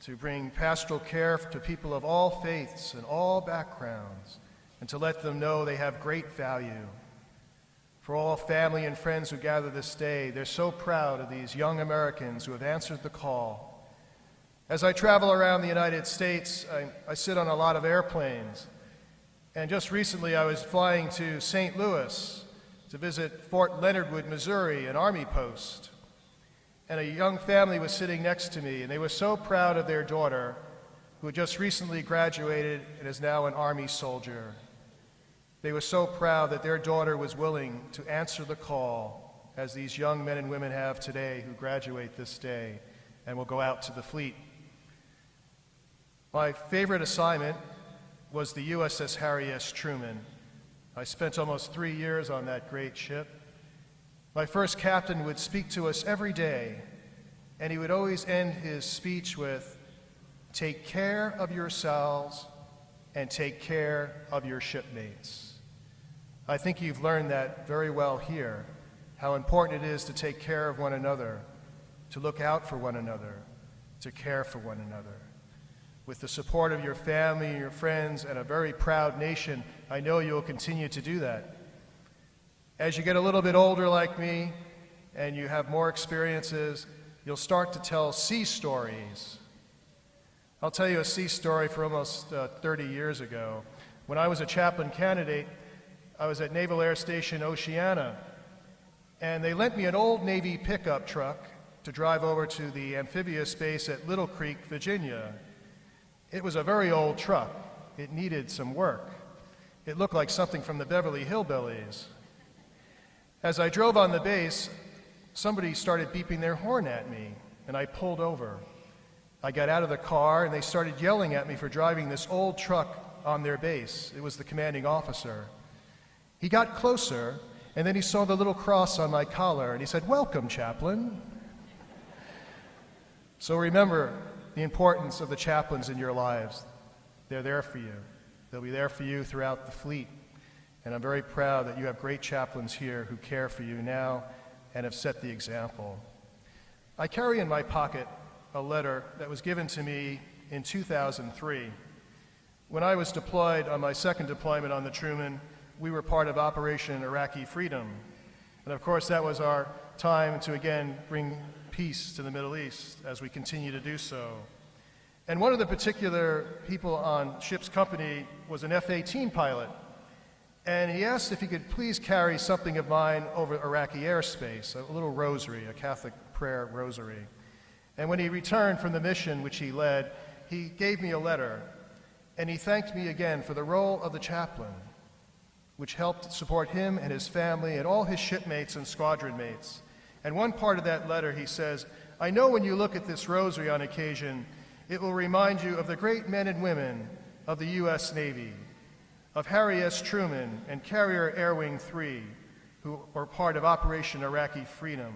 to bring pastoral care to people of all faiths and all backgrounds, and to let them know they have great value. For all family and friends who gather this day, they're so proud of these young Americans who have answered the call. As I travel around the United States, I sit on a lot of airplanes. And just recently I was flying to St. Louis to visit Fort Leonard Wood, Missouri, an Army post. And a young family was sitting next to me, and they were so proud of their daughter, who had just recently graduated and is now an Army soldier. They were so proud that their daughter was willing to answer the call, as these young men and women have today who graduate this day and will go out to the fleet. My favorite assignment was the USS Harry S. Truman. I spent almost 3 years on that great ship. My first captain would speak to us every day, and he would always end his speech with, "Take care of yourselves and take care of your shipmates." I think you've learned that very well here, how important it is to take care of one another, to look out for one another, to care for one another. With the support of your family and your friends and a very proud nation, I know you'll continue to do that. As you get a little bit older like me and you have more experiences, you'll start to tell sea stories. I'll tell you a sea story from almost 30 years ago. When I was a chaplain candidate, I was at Naval Air Station Oceana, and they lent me an old Navy pickup truck to drive over to the amphibious base at Little Creek, Virginia. It was a very old truck. It needed some work. It looked like something from the Beverly Hillbillies. As I drove on the base, somebody started beeping their horn at me, and I pulled over. I got out of the car, and they started yelling at me for driving this old truck on their base. It was the commanding officer. He got closer, and then he saw the little cross on my collar, and he said, "Welcome, chaplain." So remember the importance of the chaplains in your lives. They're there for you. They'll be there for you throughout the fleet. And I'm very proud that you have great chaplains here who care for you now and have set the example. I carry in my pocket a letter that was given to me in 2003. When I was deployed on my second deployment on the Truman, we were part of Operation Iraqi Freedom. And of course, that was our time to again bring peace to the Middle East as we continue to do so. And one of the particular people on ship's company was an F-18 pilot. And he asked if he could please carry something of mine over Iraqi airspace, a little rosary, a Catholic prayer rosary. And when he returned from the mission which he led, he gave me a letter, and he thanked me again for the role of the chaplain, which helped support him and his family and all his shipmates and squadron mates. And one part of that letter, he says, "I know when you look at this rosary on occasion, it will remind you of the great men and women of the U.S. Navy, of Harry S. Truman and Carrier Air Wing 3, who were part of Operation Iraqi Freedom.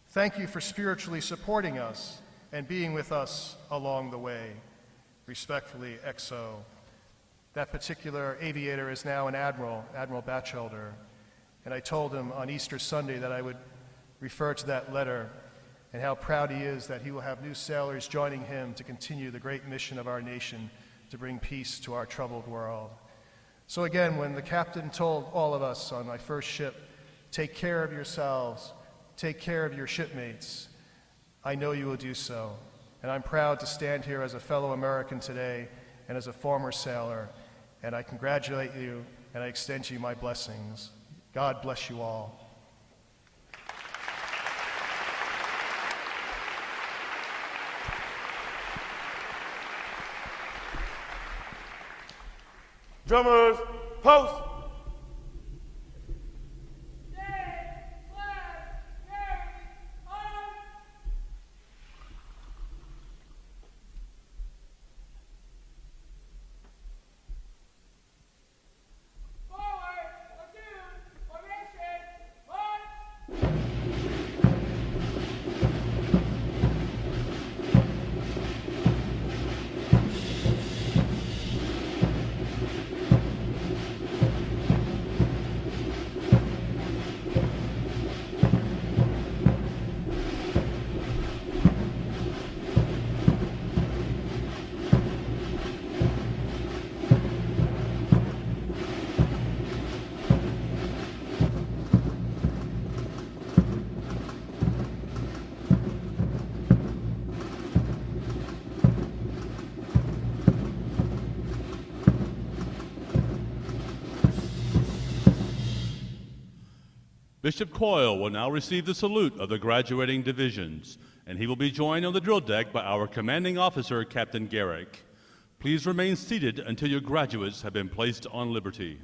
Thank you for spiritually supporting us and being with us along the way. Respectfully, XO." That particular aviator is now an admiral, Admiral Batchelder. And I told him on Easter Sunday that I would refer to that letter and how proud he is that he will have new sailors joining him to continue the great mission of our nation to bring peace to our troubled world. So again, when the captain told all of us on my first ship, take care of yourselves, take care of your shipmates, I know you will do so. And I'm proud to stand here as a fellow American today and as a former sailor, and I congratulate you and I extend to you my blessings. God bless you all. Drummers, post! Bishop Coyle will now receive the salute of the graduating divisions, and he will be joined on the drill deck by our commanding officer, Captain Garrick. Please remain seated until your graduates have been placed on liberty.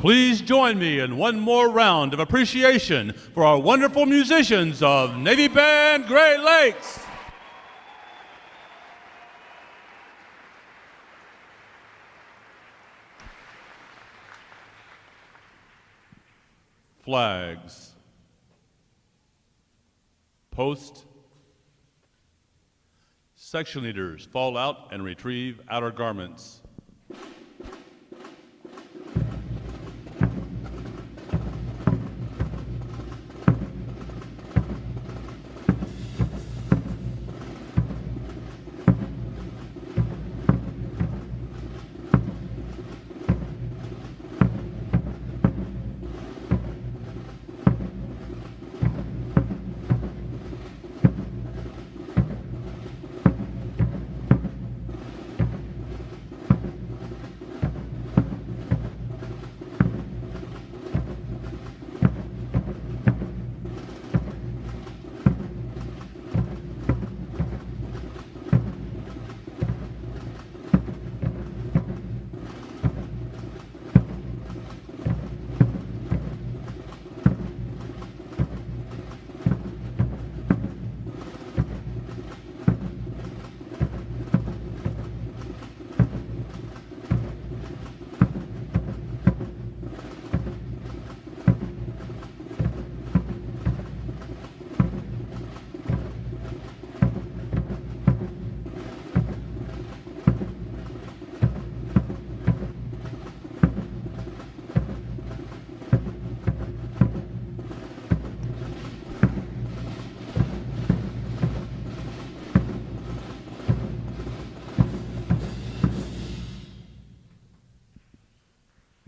Please join me in one more round of appreciation for our wonderful musicians of Navy Band Great Lakes. Flags. Post. Section leaders fall out and retrieve outer garments.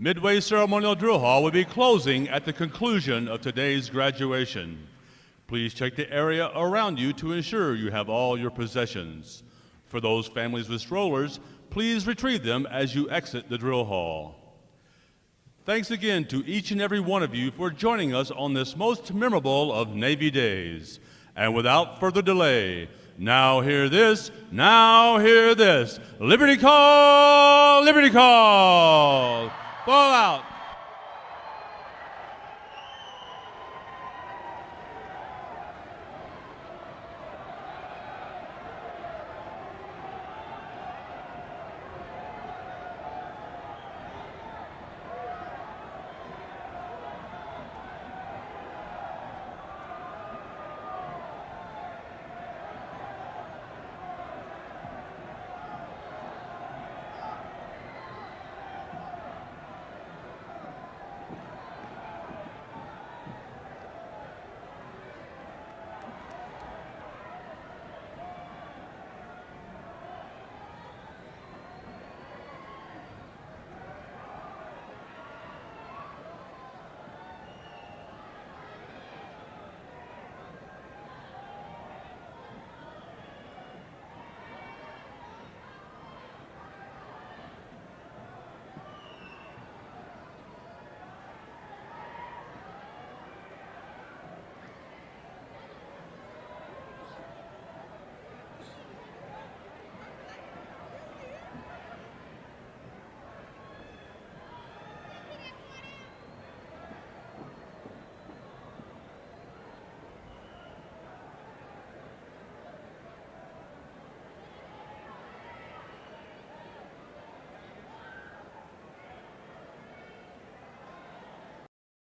Midway Ceremonial Drill Hall will be closing at the conclusion of today's graduation. Please check the area around you to ensure you have all your possessions. For those families with strollers, please retrieve them as you exit the drill hall. Thanks again to each and every one of you for joining us on this most memorable of Navy Days. And without further delay, now hear this, now hear this. Liberty Call, Liberty Call. Fall out.